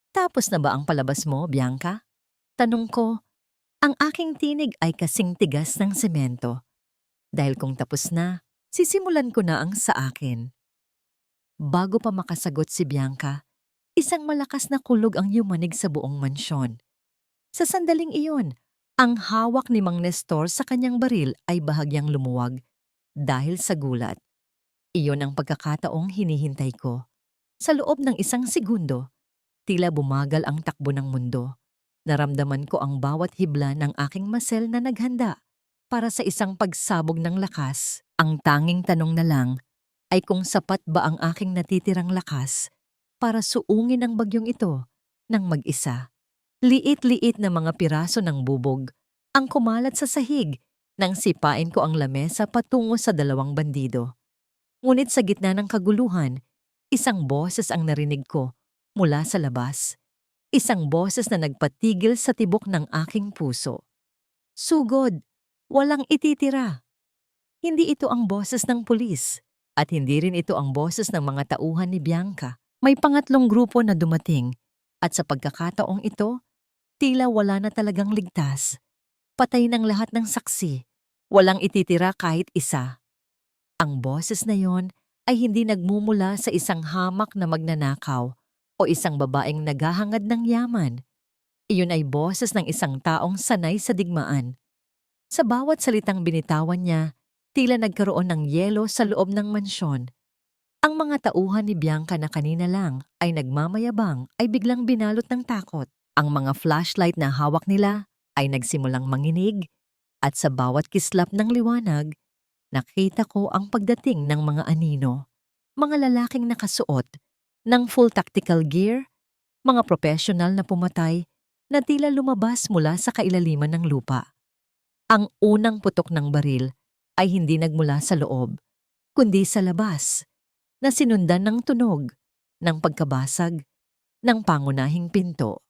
Tapos na ba ang palabas mo, Bianca? Tanong ko, ang aking tinig ay kasing tigas ng semento. Dahil kung tapos na, sisimulan ko na ang sa akin. Bago pa makasagot si Bianca, isang malakas na kulog ang yumanig sa buong mansyon. Sa sandaling iyon, ang hawak ni Mang Nestor sa kanyang baril ay bahagyang lumuwag dahil sa gulat. Iyon ang pagkakataong hinihintay ko. Sa loob ng isang segundo, tila bumagal ang takbo ng mundo. Naramdaman ko ang bawat hibla ng aking muscle na naghanda para sa isang pagsabog ng lakas. Ang tanging tanong na lang ay kung sapat ba ang aking natitirang lakas para suungin ang bagyong ito ng mag-isa. Liit-liit na mga piraso ng bubog ang kumalat sa sahig nang sipain ko ang lamesa patungo sa dalawang bandido. Ngunit sa gitna ng kaguluhan, isang boses ang narinig ko Mula sa labas, isang boses na nagpatigil sa tibok ng aking puso. Sugod, walang ititira. Hindi ito ang boses ng pulis at hindi rin ito ang boses ng mga tauhan ni Bianca. May pangatlong grupo na dumating at sa pagkakataong ito, tila wala na talagang ligtas. Patay ng lahat ng saksi. Walang ititira kahit isa. Ang boses na yon ay hindi nagmumula sa isang hamak na magnanakaw o isang babaeng naghahangad ng yaman. Iyon ay boses ng isang taong sanay sa digmaan. Sa bawat salitang binitawan niya, tila nagkaroon ng yelo sa loob ng mansyon. Ang mga tauhan ni Bianca na kanina lang ay nagmamayabang ay biglang binalot ng takot. Ang mga flashlight na hawak nila ay nagsimulang manginig at sa bawat kislap ng liwanag, nakita ko ang pagdating ng mga anino. Mga lalaking nakasuot ng full tactical gear, mga professional na pumatay na tila lumabas mula sa kailaliman ng lupa. Ang unang putok ng baril ay hindi nagmula sa loob, kundi sa labas, na sinundan ng tunog, ng pagkabasag, ng pangunahing pinto.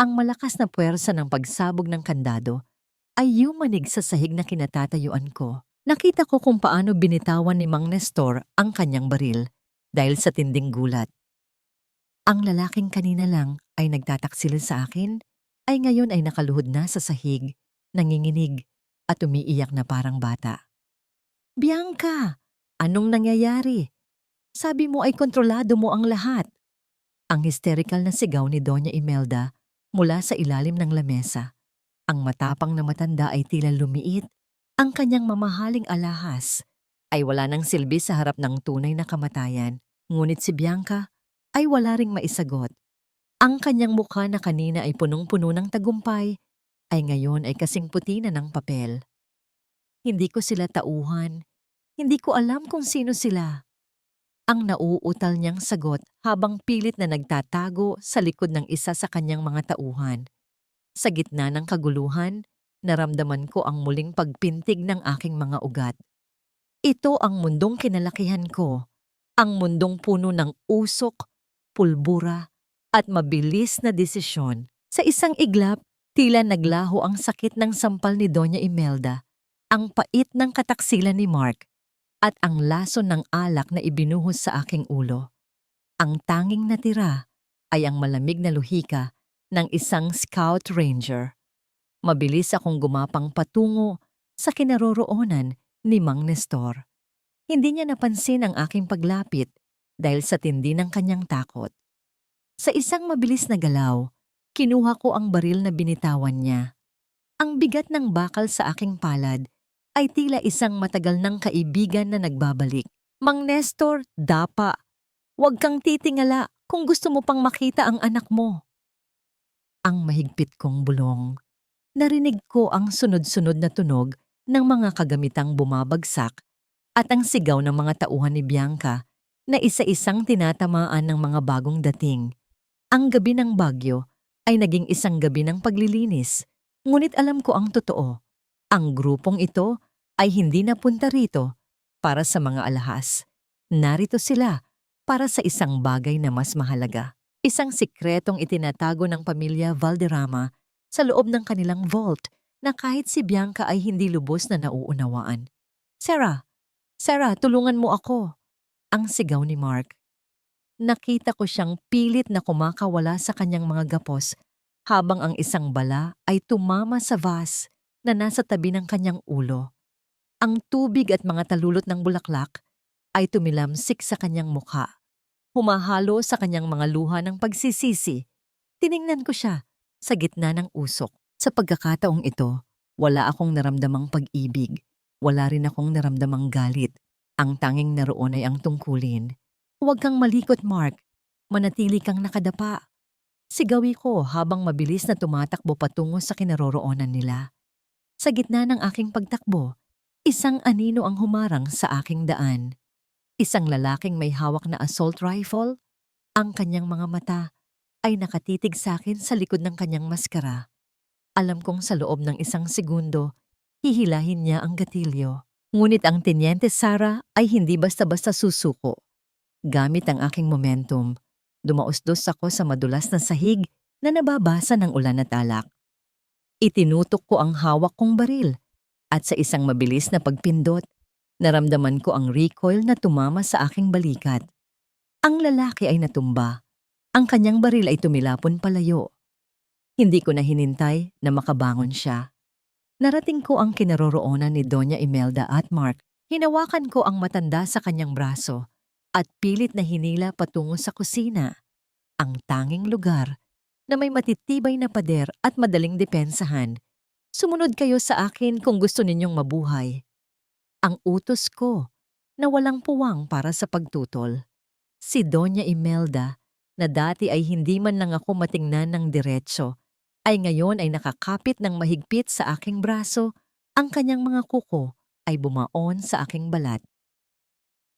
Ang malakas na puwersa ng pagsabog ng kandado ay yumanig sa sahig na kinatatayuan ko. Nakita ko kung paano binitawan ni Mang Nestor ang kanyang baril dahil sa tinding gulat. Ang lalaking kanina lang ay nagtataksil sa akin ay ngayon ay nakaluhod na sa sahig, nanginginig at umiiyak na parang bata. Bianca, anong nangyayari? Sabi mo ay kontrolado mo ang lahat. Ang hysterical na sigaw ni Doña Imelda mula sa ilalim ng lamesa. Ang matapang na matanda ay tila lumiit. Ang kanyang mamahaling alahas ay wala nang silbi sa harap ng tunay na kamatayan. Ngunit si Bianca ay wala ring maisagot. Ang kanyang mukha na kanina ay punong-puno ng tagumpay ay ngayon ay kasing puti na ng papel. Hindi ko sila tauhan. Hindi ko alam kung sino sila. Ang nauutal niyang sagot habang pilit na nagtatago sa likod ng isa sa kanyang mga tauhan. Sa gitna ng kaguluhan, naramdaman ko ang muling pagpintig ng aking mga ugat. Ito ang mundong kinalakihan ko, ang mundong puno ng usok, pulbura, at mabilis na desisyon. Sa isang iglap, tila naglaho ang sakit ng sampal ni Doña Imelda, ang pait ng kataksilan ni Mark, at ang laso ng alak na ibinuhos sa aking ulo. Ang tanging natira ay ang malamig na luhika ng isang scout ranger. Mabilis akong gumapang patungo sa kinaroroonan ni Mang Nestor. Hindi niya napansin ang aking paglapit dahil sa tindi ng kanyang takot. Sa isang mabilis na galaw, kinuha ko ang baril na binitawan niya. Ang bigat ng bakal sa aking palad ay tila isang matagal ng kaibigan na nagbabalik. Mang Nestor, dapa. Huwag kang titingala kung gusto mo pang makita ang anak mo. Ang mahigpit kong bulong. Narinig ko ang sunod-sunod na tunog ng mga kagamitang bumabagsak at ang sigaw ng mga tauhan ni Bianca na isa-isang tinatamaan ng mga bagong dating. Ang gabi ng Bagyo ay naging isang gabi ng paglilinis, ngunit alam ko ang totoo. Ang grupong ito ay hindi napunta rito para sa mga alahas. Narito sila para sa isang bagay na mas mahalaga. Isang sikretong itinatago ng pamilya Valderrama sa loob ng kanilang vault na kahit si Bianca ay hindi lubos na nauunawaan. Sarah, tulungan mo ako. Ang sigaw ni Mark. Nakita ko siyang pilit na kumakawala sa kanyang mga gapos habang ang isang bala ay tumama sa vase na nasa tabi ng kanyang ulo. Ang tubig at mga talulot ng bulaklak ay tumilamsik sa kanyang mukha. Humahalo sa kanyang mga luha ng pagsisisi. Tiningnan ko siya sa gitna ng usok. Sa pagkakataong ito, wala akong naramdamang pag-ibig. Wala rin akong naramdamang galit. Ang tanging naroon ay ang tungkulin. Huwag kang malikot, Mark. Manatili kang nakadapa. Sigawi ko habang mabilis na tumatakbo patungo sa kinaroroonan nila. Sa gitna ng aking pagtakbo, isang anino ang humarang sa aking daan. Isang lalaking may hawak na assault rifle. Ang kanyang mga mata ay nakatitig sa akin sa likod ng kanyang maskara. Alam kong sa loob ng isang segundo, hihilahin niya ang gatilyo. Ngunit ang Teniente Sara ay hindi basta-basta susuko. Gamit ang aking momentum, Dumausdos ako sa madulas na sahig na nababasa ng ulan at alak. Itinutok ko ang hawak kong baril at sa isang mabilis na pagpindot, naramdaman ko ang recoil na tumama sa aking balikat. Ang lalaki ay natumba. Ang kanyang baril ay tumilapon palayo. Hindi ko na hinintay na makabangon siya. Narating ko ang kinaroroonan ni Doña Imelda at Mark. Hinawakan ko ang matanda sa kanyang braso at pilit na hinila patungo sa kusina, ang tanging lugar na may matitibay na pader at madaling depensahan. Sumunod kayo sa akin kung gusto ninyong mabuhay. Ang utos ko na walang puwang para sa pagtutol. Si Doña Imelda, na dati ay hindi man lang ako matingnan ng diretso, ay ngayon ay nakakapit ng mahigpit sa aking braso. Ang kanyang mga kuko ay bumaon sa aking balat.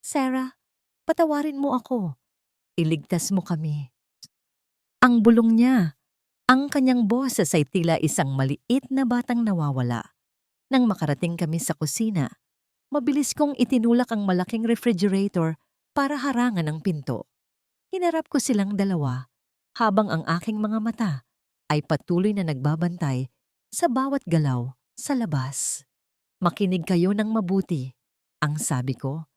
Sarah, patawarin mo ako. Iligtas mo kami. Ang bulong niya. Ang kanyang boses ay tila isang maliit na batang nawawala. Nang makarating kami sa kusina, mabilis kong itinulak ang malaking refrigerator para harangan ang pinto. Hinarap ko silang dalawa habang ang aking mga mata ay patuloy na nagbabantay sa bawat galaw sa labas. Makinig kayo ng mabuti, ang sabi ko.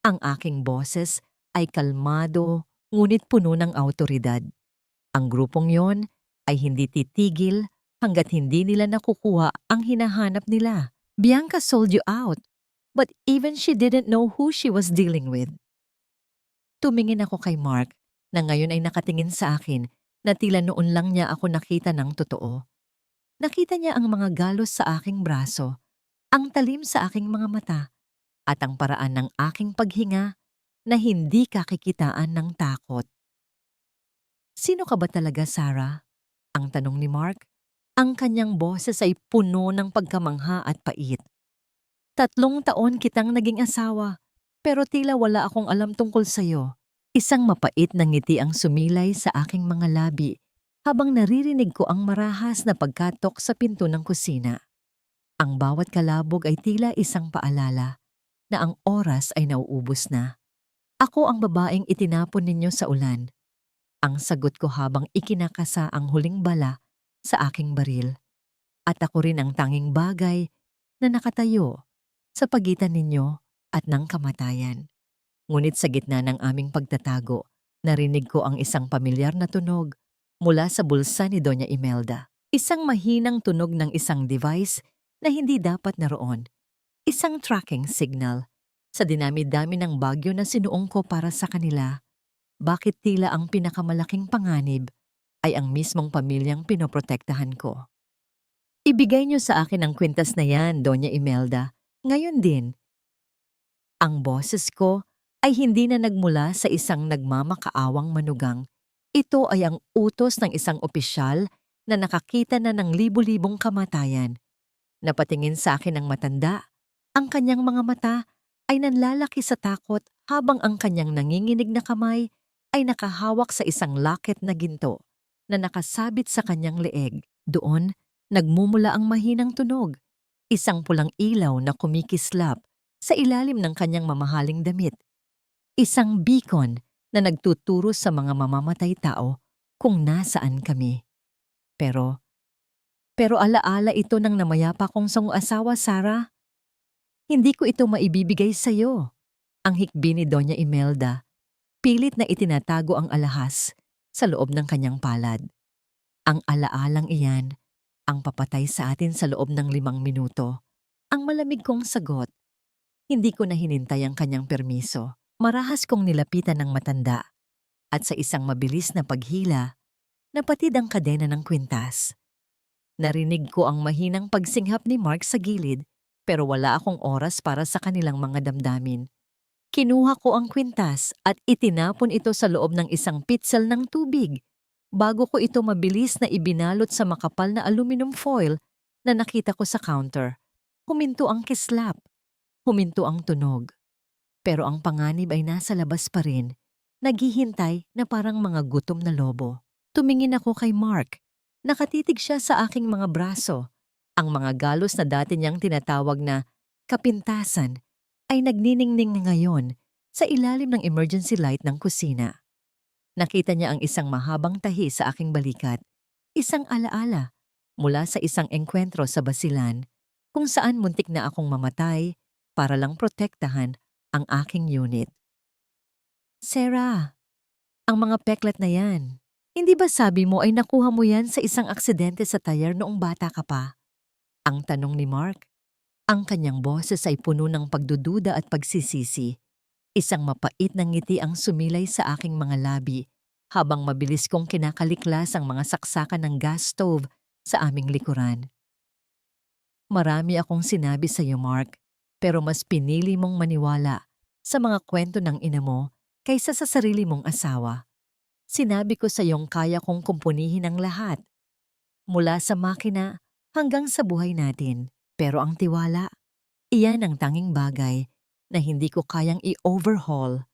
Ang aking boses ay kalmado ngunit puno ng awtoridad. Ang grupong yon ay hindi titigil hanggat hindi nila nakukuha ang hinahanap nila. Bianca sold you out, but even she didn't know who she was dealing with. Tumingin ako kay Mark na ngayon ay nakatingin sa akin na tila noon lang niya ako nakita ng totoo. Nakita niya ang mga galos sa aking braso, ang talim sa aking mga mata, at ang paraan ng aking paghinga na hindi kakikitaan ng takot. Sino ka ba talaga, Sarah? Ang tanong ni Mark. Ang kanyang boses ay puno ng pagkamangha at pait. 3 taon kitang naging asawa, pero tila wala akong alam tungkol sa'yo. Isang mapait na ngiti ang sumilay sa aking mga labi habang naririnig ko ang marahas na pagkatok sa pinto ng kusina. Ang bawat kalabog ay tila isang paalala na ang oras ay nauubos na. Ako ang babaeng itinapon ninyo sa ulan. Ang sagot ko habang ikinakasa ang huling bala sa aking baril. At ako rin ang tanging bagay na nakatayo sa pagitan ninyo at ng kamatayan. Ngunit sa gitna ng aming pagtatago, narinig ko ang isang pamilyar na tunog mula sa bulsa ni Doña Imelda. Isang mahinang tunog ng isang device na hindi dapat naroon. Isang tracking signal. Sa dinami-dami ng bagyo na sinuong ko para sa kanila, bakit tila ang pinakamalaking panganib ay ang mismong pamilyang pinoprotektahan ko? Ibigay niyo sa akin ang kwintas na yan, Doña Imelda. Ngayon din. Ang boses ko ay hindi na nagmula sa isang nagmamakaawang manugang. Ito ay ang utos ng isang opisyal na nakakita na ng libu-libong kamatayan. Napatingin sa akin ang matanda. Ang kanyang mga mata ay nanlalaki sa takot habang ang kanyang nanginginig na kamay ay nakahawak sa isang locket na ginto na nakasabit sa kanyang leeg. Doon, nagmumula ang mahinang tunog. Isang pulang ilaw na kumikislap sa ilalim ng kanyang mamahaling damit. Isang beacon na nagtuturo sa mga mamamatay tao kung nasaan kami. Pero alaala ito ng namayapa kong asawa, Sarah. Hindi ko ito maibibigay sa'yo. Ang hikbi ni Doña Imelda, pilit na itinatago ang alahas sa loob ng kanyang palad. Ang alaalang iyan, ang papatay sa atin sa loob ng 5 minuto. Ang malamig kong sagot. Hindi ko na hinintay ang kanyang permiso. Marahas kong nilapitan ng matanda at sa isang mabilis na paghila, napatid ang kadena ng kwintas. Narinig ko ang mahinang pagsinghap ni Mark sa gilid pero wala akong oras para sa kanilang mga damdamin. Kinuha ko ang kwintas at itinapon ito sa loob ng isang pitzel ng tubig bago ko ito mabilis na ibinalot sa makapal na aluminum foil na nakita ko sa counter. Huminto ang kislap. Huminto ang tunog. Pero ang panganib ay nasa labas pa rin, naghihintay na parang mga gutom na lobo. Tumingin ako kay Mark. Nakatitig siya sa aking mga braso. Ang mga galos na dati niyang tinatawag na kapintasan ay nagniningning ngayon sa ilalim ng emergency light ng kusina. Nakita niya ang isang mahabang tahi sa aking balikat, isang alaala mula sa isang engkwentro sa Basilan kung saan muntik na akong mamatay para lang protektahan ang aking unit. Sarah, ang mga peklat na yan, hindi ba sabi mo ay nakuha mo yan sa isang aksidente sa tire noong bata ka pa? Ang tanong ni Mark. Ang kanyang boses ay puno ng pagdududa at pagsisisi. Isang mapait na ngiti ang sumilay sa aking mga labi habang mabilis kong kinakaliklas ang mga saksakan ng gas stove sa aming likuran. Marami akong sinabi sa iyo, Mark, pero mas pinili mong maniwala sa mga kwento ng ina mo kaysa sa sarili mong asawa. Sinabi ko sa iyong kaya kong kumpunihin ang lahat, mula sa makina hanggang sa buhay natin. Pero ang tiwala, iyan ang tanging bagay na hindi ko kayang i-overhaul.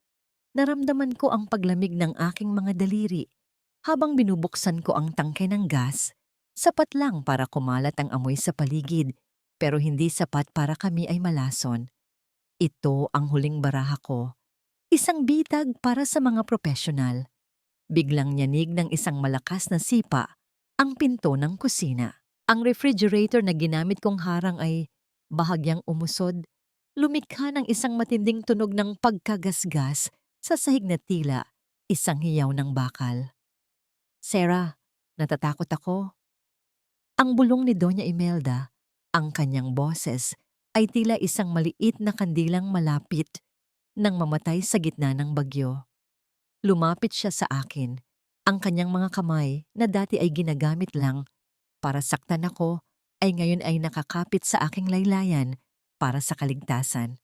Naramdaman ko ang paglamig ng aking mga daliri habang binubuksan ko ang tangke ng gas. Sapat lang para kumalat ang amoy sa paligid, pero hindi sapat para kami ay malason. Ito ang huling baraha ko. Isang bitag para sa mga profesional. Biglang nyanig ng isang malakas na sipa ang pinto ng kusina. Ang refrigerator na ginamit kong harang ay bahagyang umusod. Lumikha ng isang matinding tunog ng pagkagasgas sa sahig na tila isang hiyaw ng bakal. Sarah, natatakot ako. Ang bulong ni Doña Imelda, ang kanyang boses, ay tila isang maliit na kandilang malapit nang mamatay sa gitna ng bagyo. Lumapit siya sa akin. Ang kanyang mga kamay na dati ay ginagamit lang para saktan ako ay ngayon ay nakakapit sa aking laylayan para sa kaligtasan.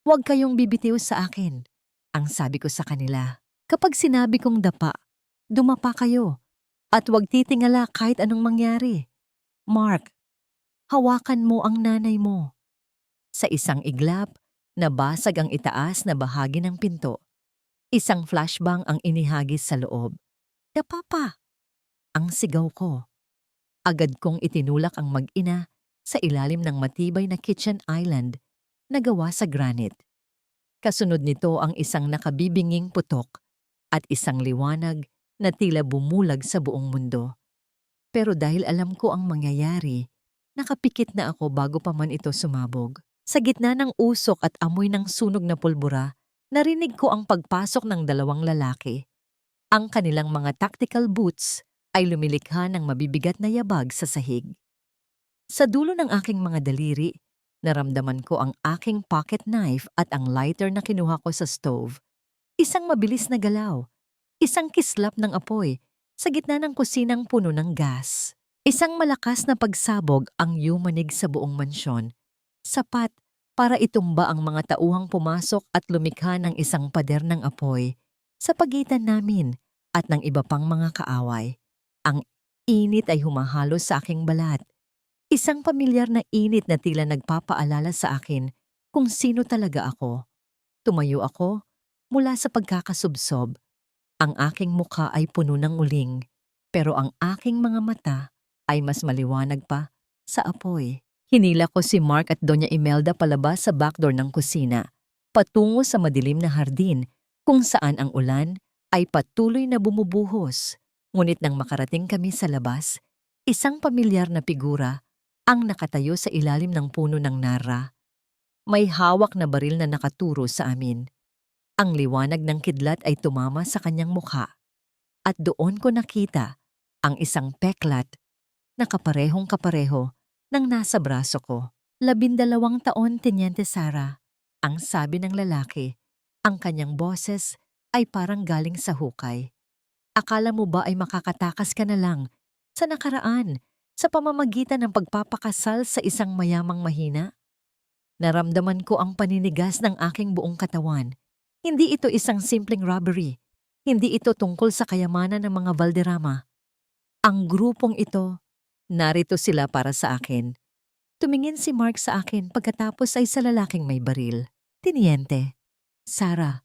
Huwag kayong bibitiw sa akin, ang sabi ko sa kanila. Kapag sinabi kong dapa, dumapa kayo at huwag titingala kahit anong mangyari. Mark, hawakan mo ang nanay mo. Sa isang iglap, nabasag ang itaas na bahagi ng pinto. Isang flashbang ang inihagis sa loob. Dapa pa! Ang sigaw ko. Agad kong itinulak ang mag-ina sa ilalim ng matibay na kitchen island na gawa sa granite. Kasunod nito ang isang nakabibinging putok at isang liwanag na tila bumulag sa buong mundo. Pero dahil alam ko ang mangyayari, nakapikit na ako bago pa man ito sumabog. Sa gitna ng usok at amoy ng sunog na pulbura, narinig ko ang pagpasok ng dalawang lalaki. Ang kanilang mga tactical boots ay lumilikha ng mabibigat na yabag sa sahig. Sa dulo ng aking mga daliri, naramdaman ko ang aking pocket knife at ang lighter na kinuha ko sa stove. Isang mabilis na galaw, isang kislap ng apoy sa gitna ng kusinang puno ng gas. Isang malakas na pagsabog ang yumanig sa buong mansyon, sapat para itumba ang mga tauhang pumasok at lumikha ng isang pader ng apoy sa pagitan namin at ng iba pang mga kaaway. Ang init ay humahalo sa aking balat. Isang pamilyar na init na tila nagpapaalala sa akin kung sino talaga ako. Tumayo ako mula sa pagkakasubsob. Ang aking mukha ay puno ng uling, pero ang aking mga mata ay mas maliwanag pa sa apoy. Hinila ko si Mark at Doña Imelda palabas sa backdoor ng kusina, patungo sa madilim na hardin kung saan ang ulan ay patuloy na bumubuhos. Ngunit nang makarating kami sa labas, isang pamilyar na figura ang nakatayo sa ilalim ng puno ng narra. May hawak na baril na nakaturo sa amin. Ang liwanag ng kidlat ay tumama sa kanyang mukha. At doon ko nakita ang isang peklat na kaparehong-kapareho ng nasa braso ko. 12 taon, Teniente Sara, ang sabi ng lalaki. Ang kanyang boses ay parang galing sa hukay. Akala mo ba ay makakatakas ka na lang sa nakaraan sa pamamagitan ng pagpapakasal sa isang mayamang mahina? Naramdaman ko ang paninigas ng aking buong katawan. Hindi ito isang simpleng robbery. Hindi ito tungkol sa kayamanan ng mga Valderrama. Ang grupong ito, narito sila para sa akin. Tumingin si Mark sa akin pagkatapos ay sa lalaking may baril. Tiniente, Sara,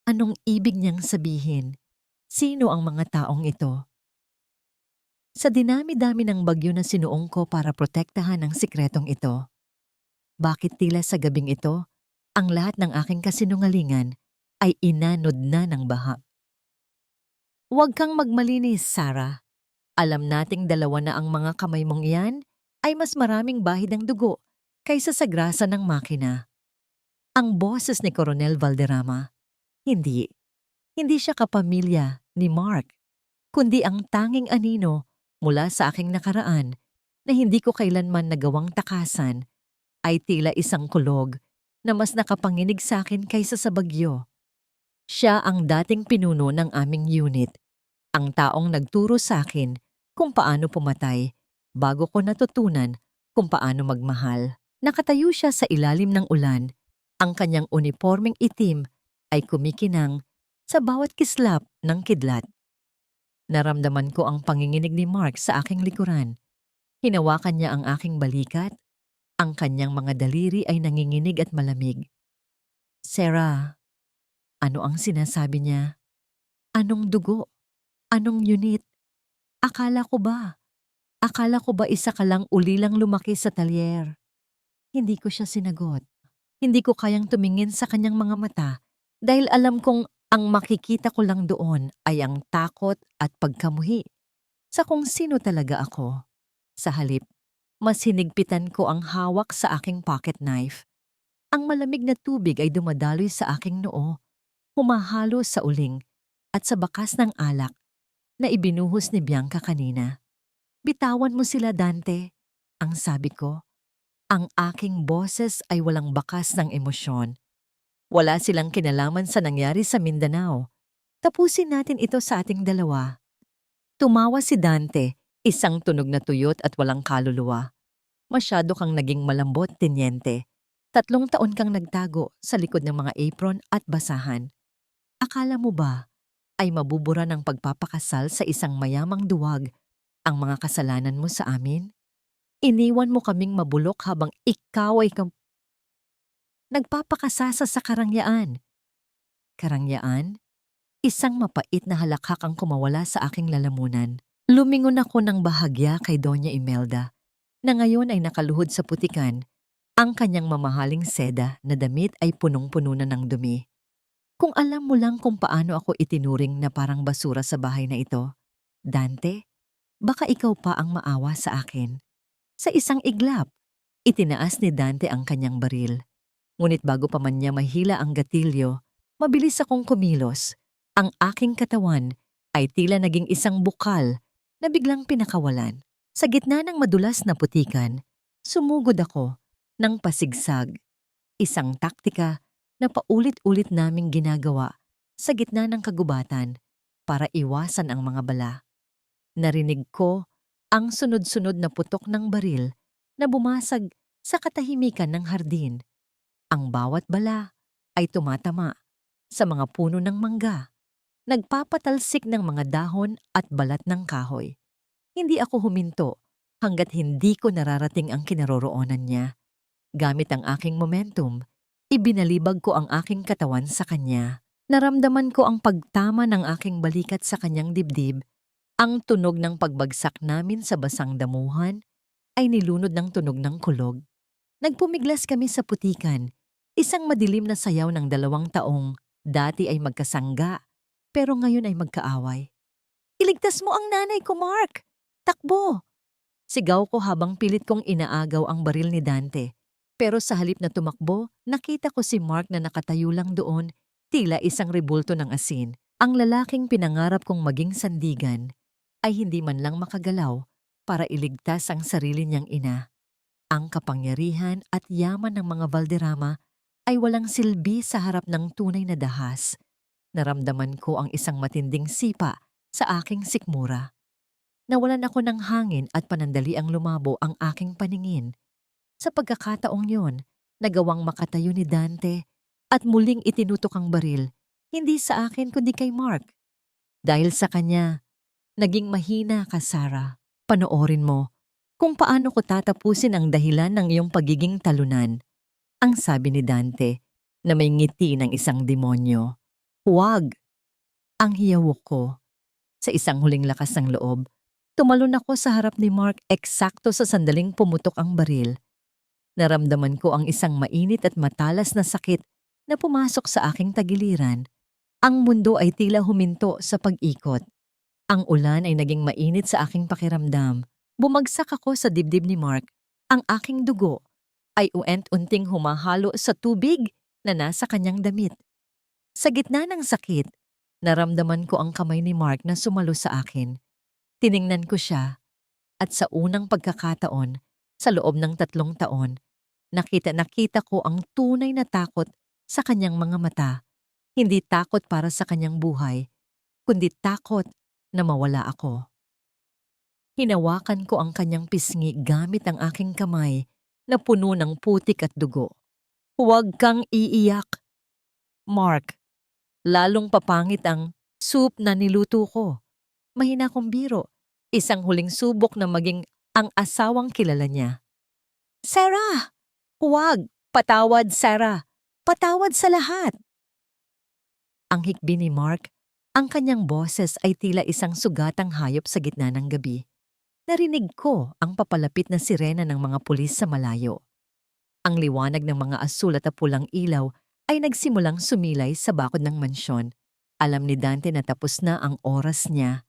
anong ibig niyang sabihin? Sino ang mga taong ito? Sa dinami-dami ng bagyo na sinuong ko para protektahan ang sikretong ito, bakit tila sa gabing ito, ang lahat ng aking kasinungalingan ay inanod na ng baha? Huwag kang magmalinis, Sarah. Alam nating dalawa na ang mga kamay mong iyan ay mas maraming bahid ng dugo kaysa sa grasa ng makina. Ang boses ni Coronel Valderrama. Hindi. Hindi siya kapamilya ni Mark, kundi ang tanging anino mula sa aking nakaraan na hindi ko kailanman nagawang takasan ay tila isang kulog na mas nakapanginig sa akin kaysa sa bagyo. Siya ang dating pinuno ng aming unit, ang taong nagturo sa akin kung paano pumatay bago ko natutunan kung paano magmahal. Nakatayo siya sa ilalim ng ulan, ang kanyang unipormeng itim ay kumikinang sa bawat kislap ng kidlat. Naramdaman ko ang panginginig ni Mark sa aking likuran. Hinawakan niya ang aking balikat, ang kanyang mga daliri ay nanginginig at malamig. Sarah, ano ang sinasabi niya? Anong dugo? Anong unit? Akala ko ba? Akala ko ba isa ka lang ulilang lumaki sa talyer? Hindi ko siya sinagot. Hindi ko kayang tumingin sa kanyang mga mata dahil alam kong ang makikita ko lang doon ay ang takot at pagkamuhi sa kung sino talaga ako. Sa halip, mas hinigpitan ko ang hawak sa aking pocket knife. Ang malamig na tubig ay dumadaloy sa aking noo, humahalo sa uling at sa bakas ng alak na ibinuhos ni Bianca kanina. Bitawan mo sila, Dante, ang sabi ko. Ang aking boses ay walang bakas ng emosyon. Wala silang kinalaman sa nangyari sa Mindanao. Tapusin natin ito sa ating dalawa. Tumawa si Dante, isang tunog na tuyot at walang kaluluwa. Masyado kang naging malambot, Tenyente. 3 taon kang nagtago sa likod ng mga apron at basahan. Akala mo ba ay mabubura ng pagpapakasal sa isang mayamang duwag ang mga kasalanan mo sa amin? Iniwan mo kaming mabulok habang ikaw ay nagpapakasasa sa karangyaan. Karangyaan? Isang mapait na halakhak ang kumawala sa aking lalamunan. Lumingon ako ng bahagya kay Doña Imelda, na ngayon ay nakaluhod sa putikan. Ang kanyang mamahaling seda na damit ay punong-puno na ng dumi. Kung alam mo lang kung paano ako itinuring na parang basura sa bahay na ito, Dante, baka ikaw pa ang maawa sa akin. Sa isang iglap, itinaas ni Dante ang kanyang baril. Ngunit bago pa man niya mahila ang gatilyo, mabilis akong kumilos. Ang aking katawan ay tila naging isang bukal na biglang pinakawalan. Sa gitna ng madulas na putikan, sumugod ako ng pasigsag. Isang taktika na paulit-ulit naming ginagawa sa gitna ng kagubatan para iwasan ang mga bala. Narinig ko ang sunod-sunod na putok ng baril na bumasag sa katahimikan ng hardin. Ang bawat bala ay tumatama sa mga puno ng mangga, nagpapatalsik ng mga dahon at balat ng kahoy. Hindi ako huminto hanggat hindi ko nararating ang kinaroroonan niya. Gamit ang aking momentum, ibinalibag ko ang aking katawan sa kanya. Naramdaman ko ang pagtama ng aking balikat sa kanyang dibdib. Ang tunog ng pagbagsak namin sa basang damuhan ay nilunod ng tunog ng kulog. Nagpumiglas kami sa putikan, isang madilim na sayaw ng 2 taong dati ay magkasangga, pero ngayon ay magkaaway. Iligtas mo ang nanay ko, Mark! Takbo! Sigaw ko habang pilit kong inaagaw ang baril ni Dante. Pero sa halip na tumakbo, nakita ko si Mark na nakatayo lang doon, tila isang rebulto ng asin. Ang lalaking pinangarap kong maging sandigan ay hindi man lang makagalaw para iligtas ang sarili niyang ina. Ang kapangyarihan at yaman ng mga Valderrama ay walang silbi sa harap ng tunay na dahas. Naramdaman ko ang isang matinding sipa sa aking sikmura. Nawalan ako ng hangin at panandali ang lumabo ang aking paningin. Sa pagkakataong yon, nagawang makatayo ni Dante at muling itinutok ang baril, hindi sa akin kundi kay Mark. Dahil sa kanya, naging mahina ka, Sarah. Panoorin mo kung paano ko tatapusin ang dahilan ng iyong pagiging talunan. Ang sabi ni Dante na may ngiti ng isang demonyo. Huwag! Ang hiyawok ko. Sa isang huling lakas ng loob, tumalon ako sa harap ni Mark eksakto sa sandaling pumutok ang baril. Naramdaman ko ang isang mainit at matalas na sakit na pumasok sa aking tagiliran. Ang mundo ay tila huminto sa pag-ikot. Ang ulan ay naging mainit sa aking pakiramdam. Bumagsak ako sa dibdib ni Mark. Ang aking dugo ay uent-unting humahalo sa tubig na nasa kanyang damit. Sa gitna ng sakit, naramdaman ko ang kamay ni Mark na sumalo sa akin. Tiningnan ko siya at sa unang pagkakataon, sa loob ng 3 taon, nakita ko ang tunay na takot sa kanyang mga mata. Hindi takot para sa kanyang buhay, kundi takot na mawala ako. Hinawakan ko ang kanyang pisngi gamit ang aking kamay na puno ng putik at dugo. Huwag kang iiyak, Mark. Lalong papangit ang soup na niluto ko. Mahina kong biro. Isang huling subok na maging ang asawang kilala niya. Sarah! Huwag! Patawad, Sarah! Patawad sa lahat! Ang hikbi ni Mark, ang kanyang boses ay tila isang sugatang hayop sa gitna ng gabi. Narinig ko ang papalapit na sirena ng mga pulis sa malayo. Ang liwanag ng mga asul at pulang ilaw ay nagsimulang sumilay sa bakod ng mansyon. Alam ni Dante na tapos na ang oras niya.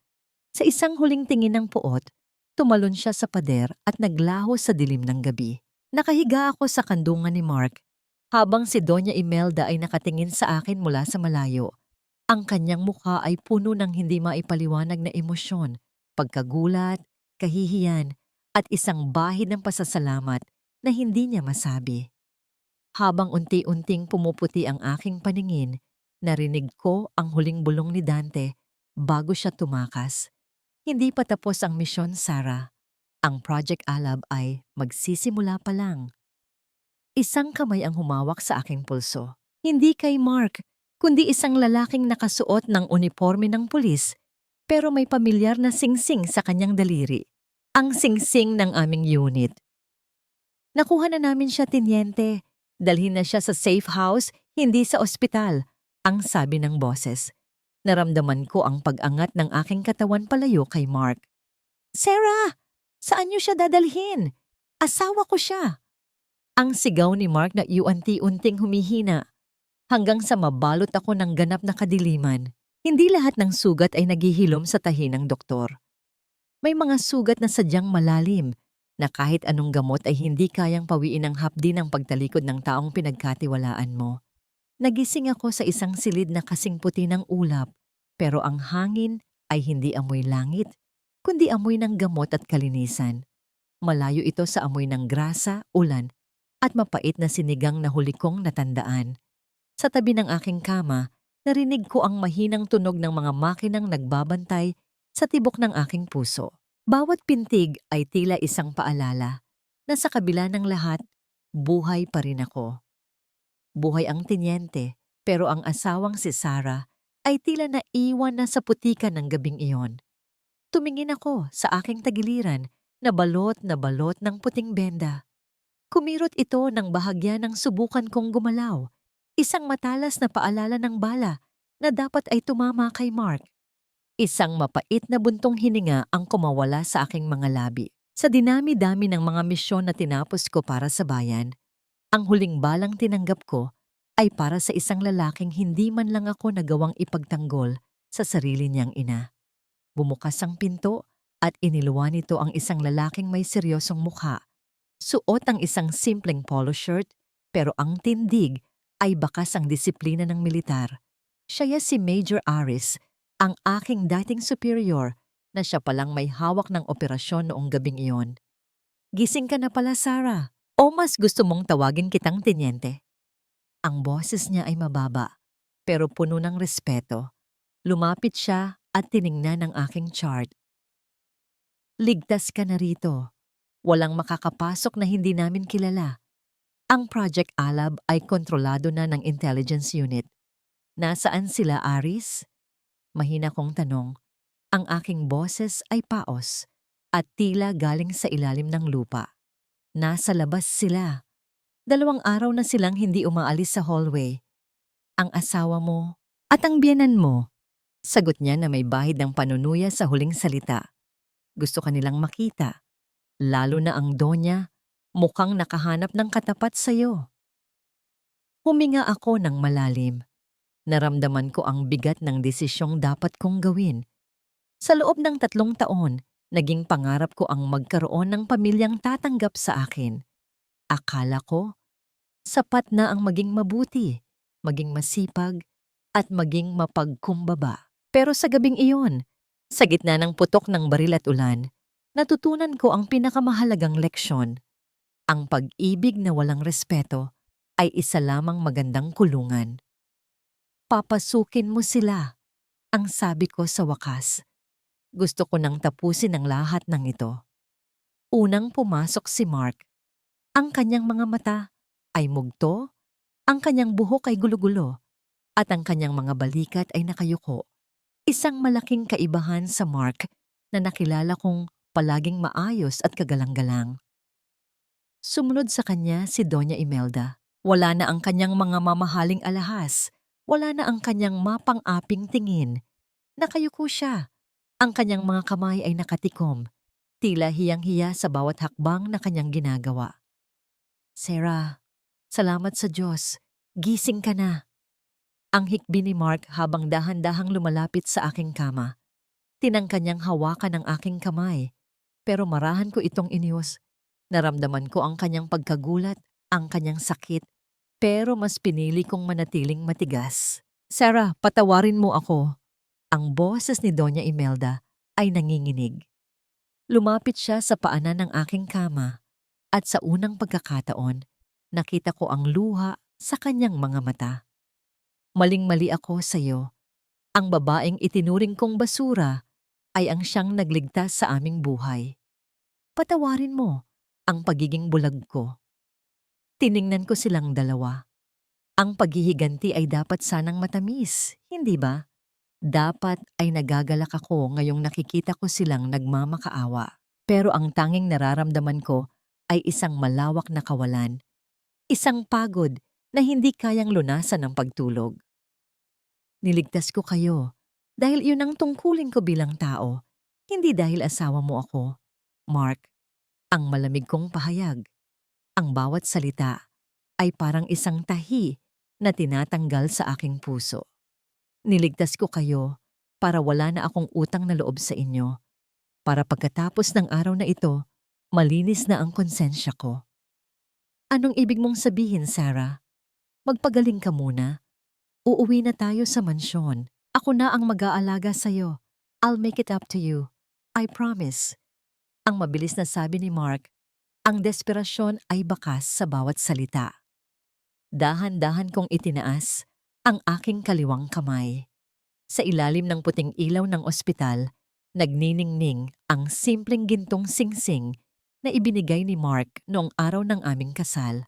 Sa isang huling tingin ng puot, tumalon siya sa pader at naglaho sa dilim ng gabi. Nakahiga ako sa kandungan ni Mark habang si Doña Imelda ay nakatingin sa akin mula sa malayo. Ang kanyang mukha ay puno ng hindi maipaliwanag na emosyon, pagkagulat, kahihiyan, at isang bahid ng pasasalamat na hindi niya masabi. Habang unti-unting pumuputi ang aking paningin, narinig ko ang huling bulong ni Dante bago siya tumakas. Hindi pa tapos ang misyon, Sarah. Ang Project Alab ay magsisimula pa lang. Isang kamay ang humawak sa aking pulso. Hindi kay Mark, kundi isang lalaking nakasuot ng uniforme ng pulis, pero may pamilyar na singsing sa kanyang daliri. Ang singsing ng aming unit. Nakuha na namin siya, Teniente. Dalhin na siya sa safe house, hindi sa ospital, ang sabi ng boses. Naramdaman ko ang pag-angat ng aking katawan palayo kay Mark. Sarah! Saan niyo siya dadalhin? Asawa ko siya! Ang sigaw ni Mark na unti-unting humihina hanggang sa mabalot ako ng ganap na kadiliman. Hindi lahat ng sugat ay naghihilom sa tahi ng doktor. May mga sugat na sadyang malalim na kahit anong gamot ay hindi kayang pawiin ang hapdi ng pagtalikod ng taong pinagkatiwalaan mo. Nagising ako sa isang silid na kasing puti ng ulap, pero ang hangin ay hindi amoy langit, kundi amoy ng gamot at kalinisan. Malayo ito sa amoy ng grasa, ulan, at mapait na sinigang na huli kong natandaan. Sa tabi ng aking kama, narinig ko ang mahinang tunog ng mga makinang nagbabantay sa tibok ng aking puso. Bawat pintig ay tila isang paalala na sa kabila ng lahat, buhay pa rin ako. Buhay ang Teniente, pero ang asawang si Sarah ay tila naiwan na sa putikan ng gabing iyon. Tumingin ako sa aking tagiliran na balot ng puting benda. Kumirot ito ng bahagya ng subukan kong gumalaw. Isang matalas na paalala ng bala na dapat ay tumama kay Mark. Isang mapait na buntong hininga ang kumawala sa aking mga labi. Sa dinami-dami ng mga misyon na tinapos ko para sa bayan, ang huling balang tinanggap ko ay para sa isang lalaking hindi man lang ako nagawang ipagtanggol sa sarili niyang ina. Bumukas ang pinto at iniluwan nito ang isang lalaking may seryosong mukha. Suot ang isang simpleng polo shirt, pero ang tindig ay bakas ang disiplina ng militar. Siya si Major Aris, ang aking dating superior na siya palang may hawak ng operasyon noong gabing iyon. Gising ka na pala, Sarah. O mas gusto mong tawagin kitang Teniente? Ang boses niya ay mababa, pero puno ng respeto. Lumapit siya at tiningnan ang aking chart. Ligtas ka na rito. Walang makakapasok na hindi namin kilala. Ang Project Alab ay kontrolado na ng intelligence unit. Nasaan sila, Aris? Mahina kong tanong. Ang aking boses ay paos at tila galing sa ilalim ng lupa. Nasa labas sila. 2 araw na silang hindi umaalis sa hallway. Ang asawa mo at ang biyenan mo. Sagot niya na may bahid ng panunuya sa huling salita. Gusto kanilang makita. Lalo na ang Donya, mukhang nakahanap ng katapat sa'yo. Huminga ako ng malalim. Naramdaman ko ang bigat ng desisyong dapat kong gawin. Sa loob ng 3 taon, naging pangarap ko ang magkaroon ng pamilyang tatanggap sa akin. Akala ko, sapat na ang maging mabuti, maging masipag, at maging mapagkumbaba. Pero sa gabing iyon, sa gitna ng putok ng baril at ulan, natutunan ko ang pinakamahalagang leksyon. Ang pag-ibig na walang respeto ay isa lamang magandang kulungan. Papasukin mo sila, ang sabi ko sa wakas. Gusto ko nang tapusin ang lahat ng ito. Unang pumasok si Mark. Ang kanyang mga mata ay mugto, ang kanyang buhok ay gulo-gulo, at ang kanyang mga balikat ay nakayuko. Isang malaking kaibahan sa Mark na nakilala kong palaging maayos at kagalang-galang. Sumunod sa kanya si Doña Imelda. Wala na ang kanyang mga mamahaling alahas. Wala na ang kanyang mapang-aping tingin. Nakayuko siya. Ang kanyang mga kamay ay nakatikom. Tila hiyang-hiya sa bawat hakbang na kanyang ginagawa. Sarah, salamat sa Diyos. Gising ka na. Ang hikbi ni Mark habang dahan-dahang lumalapit sa aking kama. Tinangka niyang hawakan ang aking kamay. Pero marahan ko itong iniwas. Naramdaman ko ang kanyang pagkagulat, ang kanyang sakit, pero mas pinili kong manatiling matigas. Sarah, patawarin mo ako. Ang boses ni Doña Imelda ay nanginginig. Lumapit siya sa paanan ng aking kama at sa unang pagkakataon, nakita ko ang luha sa kanyang mga mata. Maling-mali ako sa iyo. Ang babaeng itinuring kong basura ay ang siyang nagligtas sa aming buhay. Patawarin mo ang pagiging bulag ko. Tiningnan ko silang dalawa. Ang paghihiganti ay dapat sanang matamis, hindi ba? Dapat ay nagagalak ako ngayong nakikita ko silang nagmamakaawa. Pero ang tanging nararamdaman ko ay isang malawak na kawalan. Isang pagod na hindi kayang lunasan ng pagtulog. Niligtas ko kayo dahil yun ang tungkulin ko bilang tao, hindi dahil asawa mo ako. Mark, ang malamig kong pahayag. Ang bawat salita ay parang isang tahi na tinatanggal sa aking puso. Niligtas ko kayo para wala na akong utang na loob sa inyo. Para pagkatapos ng araw na ito, malinis na ang konsensya ko. Anong ibig mong sabihin, Sarah? Magpagaling ka muna. Uuwi na tayo sa mansyon. Ako na ang mag-aalaga sa'yo. I'll make it up to you. I promise. Ang mabilis na sabi ni Mark, ang desperasyon ay bakas sa bawat salita. Dahan-dahan kong itinaas ang aking kaliwang kamay. Sa ilalim ng puting ilaw ng ospital, nagniningning ang simpleng gintong singsing na ibinigay ni Mark noong araw ng aming kasal.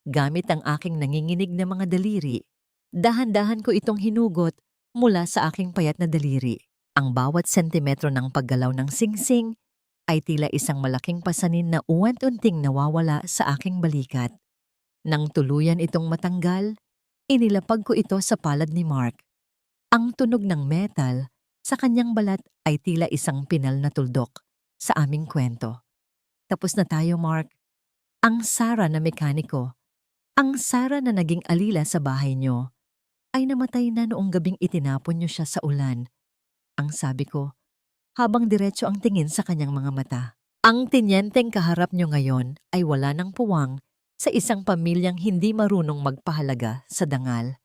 Gamit ang aking nanginginig na mga daliri, dahan-dahan ko itong hinugot mula sa aking payat na daliri. Ang bawat sentimetro ng paggalaw ng singsing ay tila isang malaking pasanin na uwant-unting nawawala sa aking balikat. Nang tuluyan itong matanggal, inilapag ko ito sa palad ni Mark. Ang tunog ng metal sa kanyang balat ay tila isang pinal na tuldok sa aming kwento. Tapos na tayo, Mark. Ang Sarah na mekaniko, ang Sarah na naging alila sa bahay niyo, ay namatay na noong gabing itinapon niyo siya sa ulan. Ang sabi ko, habang diretso ang tingin sa kanyang mga mata. Ang tinyenteng kaharap niyo ngayon ay wala ng puwang sa isang pamilyang hindi marunong magpahalaga sa dangal.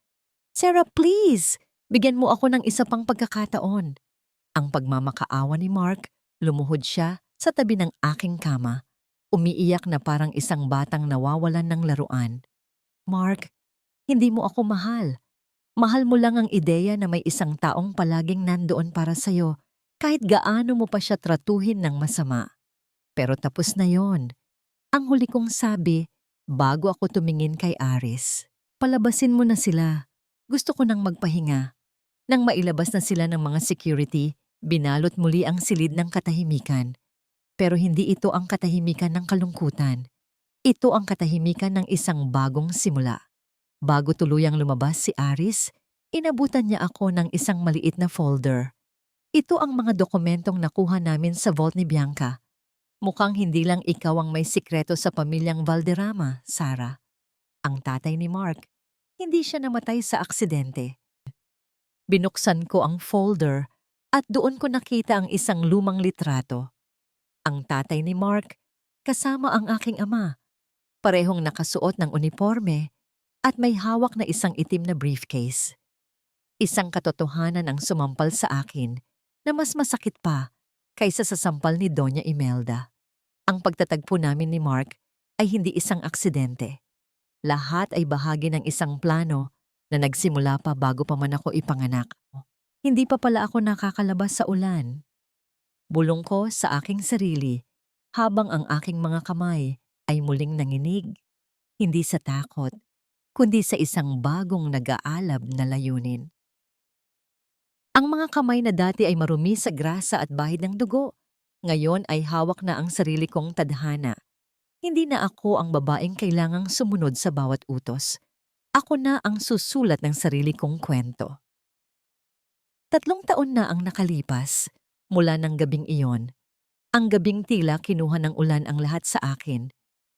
Sarah, please! Bigyan mo ako ng isa pang pagkakataon. Ang pagmamakaawa ni Mark, lumuhod siya sa tabi ng aking kama. Umiiyak na parang isang batang nawawalan ng laruan. Mark, hindi mo ako mahal. Mahal mo lang ang ideya na may isang taong palaging nandoon para sa'yo kahit gaano mo pa siya tratuhin ng masama. Pero tapos na yon. Ang huli kong sabi, bago ako tumingin kay Aris. Palabasin mo na sila. Gusto ko nang magpahinga. Nang mailabas na sila ng mga security, binalot muli ang silid ng katahimikan. Pero hindi ito ang katahimikan ng kalungkutan. Ito ang katahimikan ng isang bagong simula. Bago tuluyang lumabas si Aris, inabutan niya ako ng isang maliit na folder. Ito ang mga dokumentong nakuha namin sa vault ni Bianca. Mukhang hindi lang ikaw ang may sikreto sa pamilyang Valderrama, Sarah. Ang tatay ni Mark, hindi siya namatay sa aksidente. Binuksan ko ang folder At doon ko nakita ang isang lumang litrato. Ang tatay ni Mark, kasama ang aking ama. Parehong nakasuot ng uniforme at may hawak na isang itim na briefcase. Isang katotohanan ang sumampal sa akin na mas masakit pa kaysa sa sampal ni Doña Imelda. Ang pagtatagpo namin ni Mark ay hindi isang aksidente. Lahat ay bahagi ng isang plano na nagsimula pa bago pa man ako ipanganak. Hindi pa pala ako nakakalabas sa ulan. Bulong ko sa aking sarili habang ang aking mga kamay ay muling nanginig, hindi sa takot, kundi sa isang bagong nag-aalab na layunin. Ang mga kamay na dati ay marumi sa grasa at bahid ng dugo, ngayon ay hawak na ang sarili kong tadhana. Hindi na ako ang babaeng kailangang sumunod sa bawat utos. Ako na ang susulat ng sarili kong kwento. 3 taon na ang nakalipas mula ng gabing iyon. Ang gabing tila kinuha ng ulan ang lahat sa akin,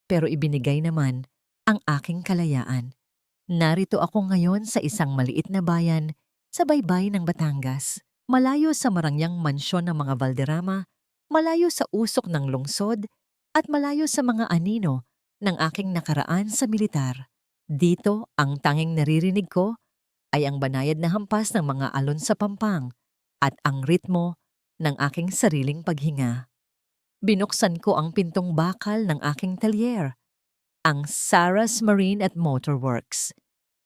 pero ibinigay naman ang aking kalayaan. Narito ako ngayon sa isang maliit na bayan sa baybay ng Batangas, malayo sa marangyang mansyon ng mga Valderrama, malayo sa usok ng lungsod, at malayo sa mga anino ng aking nakaraan sa militar. Dito, ang tanging naririnig ko ay ang banayad na hampas ng mga alon sa pampang at ang ritmo ng aking sariling paghinga. Binuksan ko ang pintong bakal ng aking talyer, ang Sarah's Marine at Motor Works.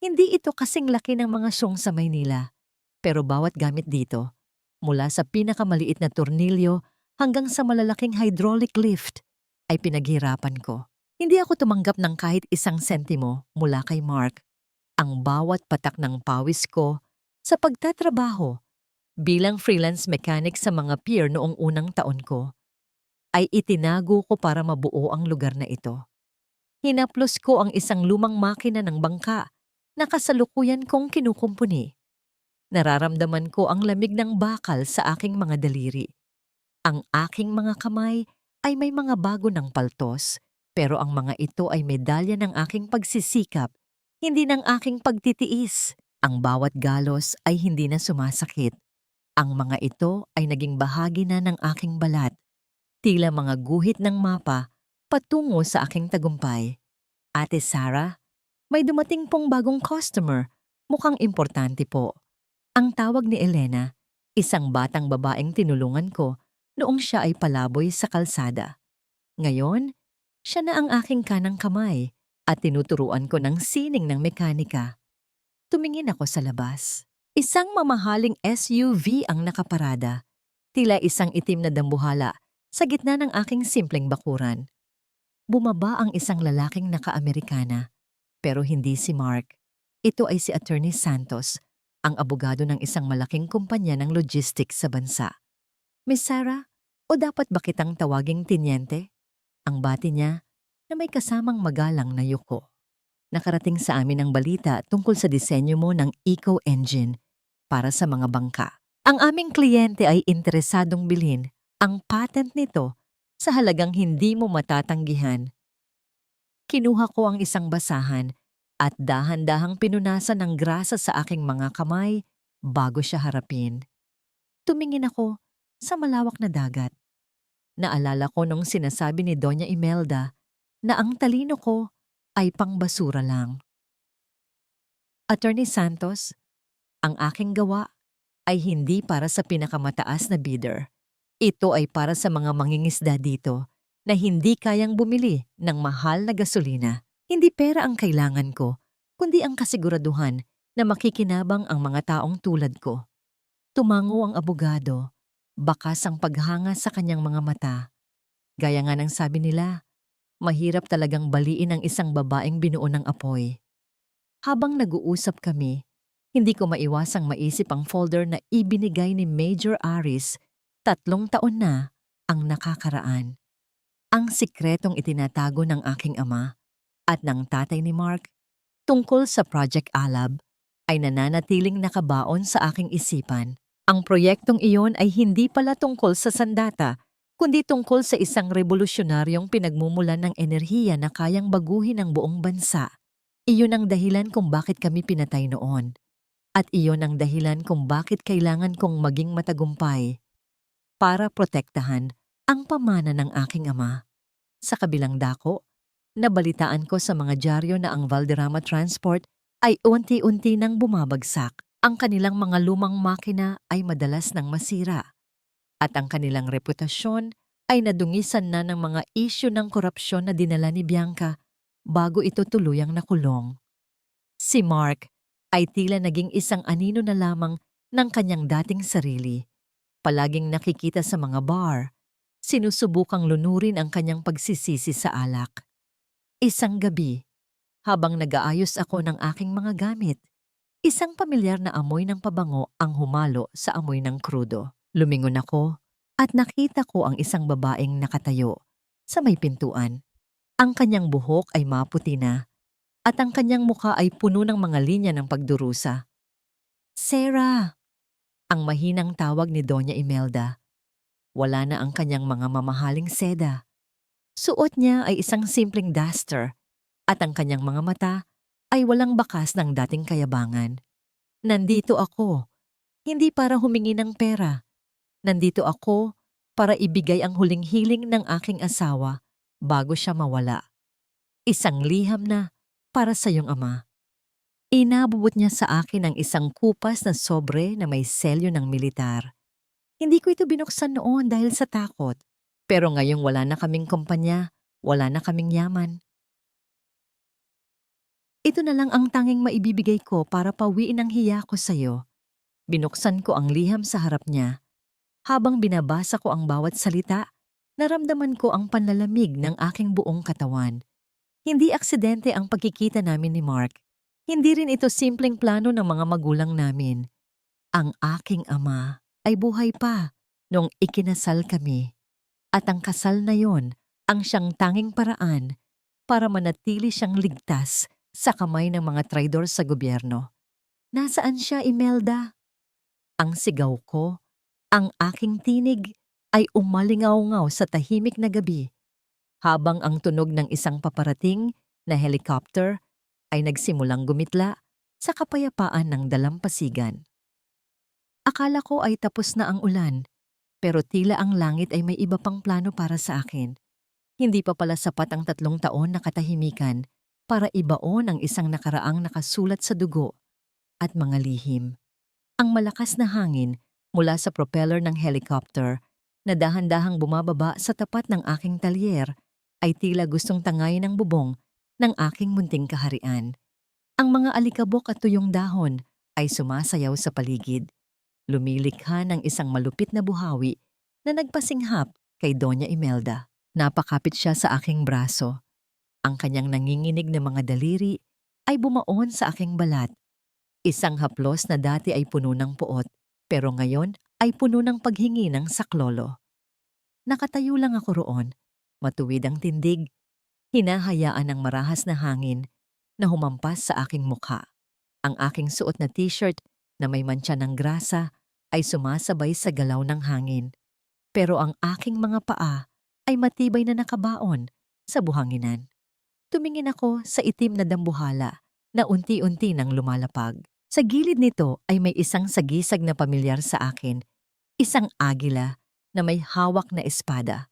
Hindi ito kasing laki ng mga syong sa Maynila, pero bawat gamit dito, mula sa pinakamaliit na tornilyo hanggang sa malalaking hydraulic lift, ay pinaghirapan ko. Hindi ako tumanggap ng kahit isang sentimo mula kay Mark. Ang bawat patak ng pawis ko sa pagtatrabaho bilang freelance mechanic sa mga pier noong unang taon ko, ay itinago ko para mabuo ang lugar na ito. Hinaplos ko ang isang lumang makina ng bangka na kasalukuyan kong kinukumpuni. Nararamdaman ko ang lamig ng bakal sa aking mga daliri. Ang aking mga kamay ay may mga bago ng paltos, pero ang mga ito ay medalya ng aking pagsisikap, hindi ng aking pagtitiis. Ang bawat galos ay hindi na sumasakit. Ang mga ito ay naging bahagi na ng aking balat, tila mga guhit ng mapa patungo sa aking tagumpay. Ate Sarah, may dumating pong bagong customer. Mukhang importante po. Ang tawag ni Elena, isang batang babaeng tinulungan ko noong siya ay palaboy sa kalsada. Ngayon, siya na ang aking kanang kamay at tinuturuan ko ng sining ng mekanika. Tumingin ako sa labas. Isang mamahaling SUV ang nakaparada, tila isang itim na dambuhala sa gitna ng aking simpleng bakuran. Bumaba ang isang lalaking naka-Amerikana, pero hindi si Mark. Ito ay si Attorney Santos, ang abogado ng isang malaking kumpanya ng logistics sa bansa. Miss Sarah, o dapat ba kitang tawaging tinyente? Ang bati niya na may kasamang magalang na yuko. Nakarating sa amin ang balita tungkol sa disenyo mo ng eco-engine para sa mga bangka. Ang aming kliyente ay interesadong bilhin ang patent nito sa halagang hindi mo matatanggihan. Kinuha ko ang isang basahan at dahan-dahang pinunasan ng grasa sa aking mga kamay bago siya harapin. Tumingin ako sa malawak na dagat. Naalala ko nung sinasabi ni Doña Imelda na ang talino ko ay pangbasura lang. Attorney Santos, ang aking gawa ay hindi para sa pinakamataas na bidder. Ito ay para sa mga mangingisda dito na hindi kayang bumili ng mahal na gasolina. Hindi pera ang kailangan ko, kundi ang kasiguraduhan na makikinabang ang mga taong tulad ko. Tumango ang abogado, bakas ang paghanga sa kanyang mga mata. Gaya nga ng sabi nila, mahirap talagang baliin ang isang babaeng binuo ng apoy. Habang nag-uusap kami, hindi ko maiwasang maisip ang folder na ibinigay ni Major Aris 3 taon na ang nakakaraan. Ang sikretong itinatago ng aking ama at ng tatay ni Mark tungkol sa Project Alab ay nananatiling nakabaon sa aking isipan. Ang proyektong iyon ay hindi pala tungkol sa sandata, kundi tungkol sa isang revolusyonaryong pinagmumulan ng enerhiya na kayang baguhin ang buong bansa. Iyon ang dahilan kung bakit kami pinatay noon. At iyon ang dahilan kung bakit kailangan kong maging matagumpay para protektahan ang pamana ng aking ama. Sa kabilang dako, nabalitaan ko sa mga dyaryo na ang Valderrama Transport ay unti-unti nang bumabagsak. Ang kanilang mga lumang makina ay madalas nang masira at ang kanilang reputasyon ay nadungisan na ng mga isyu ng korupsyon na dinala ni Bianca bago ito tuluyang nakulong. Si Mark ay tila naging isang anino na lamang ng kanyang dating sarili. Palaging nakikita sa mga bar, sinusubukang lunurin ang kanyang pagsisisi sa alak. Isang gabi, habang nag-aayos ako ng aking mga gamit, isang pamilyar na amoy ng pabango ang humalo sa amoy ng krudo. Lumingon ako at nakita ko ang isang babaeng nakatayo sa may pintuan. Ang kanyang buhok ay maputi na at ang kanyang mukha ay puno ng mga linya ng pagdurusa. Sarah! Ang mahinang tawag ni Doña Imelda. Wala na ang kanyang mga mamahaling seda. Suot niya ay isang simpleng duster at ang kanyang mga mata ay walang bakas ng dating kayabangan. Nandito ako, hindi para humingi ng pera. Nandito ako para ibigay ang huling hiling ng aking asawa bago siya mawala. Isang liham na para sa iyong ama. Inabubot niya sa akin ang isang kupas na sobre na may selyo ng militar. Hindi ko ito binuksan noon dahil sa takot. Pero ngayong wala na kaming kumpanya, wala na kaming yaman. Ito na lang ang tanging maibibigay ko para pawiin ang hiya ko sa iyo. Binuksan ko ang liham sa harap niya. Habang binabasa ko ang bawat salita, naramdaman ko ang panlalamig ng aking buong katawan. Hindi aksidente ang pagkikita namin ni Mark. Hindi rin ito simpleng plano ng mga magulang namin. Ang aking ama ay buhay pa nung ikinasal kami. At ang kasal na yon ang siyang tanging paraan para manatili siyang ligtas sa kamay ng mga traidor sa gobyerno. Nasaan siya, Imelda? Ang sigaw ko, ang aking tinig ay umalingaw-ngaw sa tahimik na gabi habang ang tunog ng isang paparating na helicopter ay nagsimulang gumitla sa kapayapaan ng dalampasigan. Akala ko ay tapos na ang ulan, pero tila ang langit ay may iba pang plano para sa akin. Hindi pa pala sapat ang 3 taon na katahimikan para ibaon ang isang nakaraang nakasulat sa dugo at mga lihim. Ang malakas na hangin mula sa propeller ng helicopter na dahan-dahang bumababa sa tapat ng aking talyer ay tila gustong tangayin ang bubong ng aking munting kaharian. Ang mga alikabok at tuyong dahon ay sumasayaw sa paligid. Lumilikha ng isang malupit na buhawi na nagpasinghap kay Doña Imelda. Napakapit siya sa aking braso. Ang kanyang nanginginig na mga daliri ay bumaon sa aking balat. Isang haplos na dati ay puno ng puot, pero ngayon ay puno ng paghingi ng saklolo. Nakatayo lang ako roon, matuwid ang tindig, hinahayaan ng marahas na hangin na humampas sa aking mukha. Ang aking suot na t-shirt na may mantsa ng grasa ay sumasabay sa galaw ng hangin. Pero ang aking mga paa ay matibay na nakabaon sa buhanginan. Tumingin ako sa itim na dambuhala na unti-unti nang lumalapag. Sa gilid nito ay may isang sagisag na pamilyar sa akin, isang agila na may hawak na espada.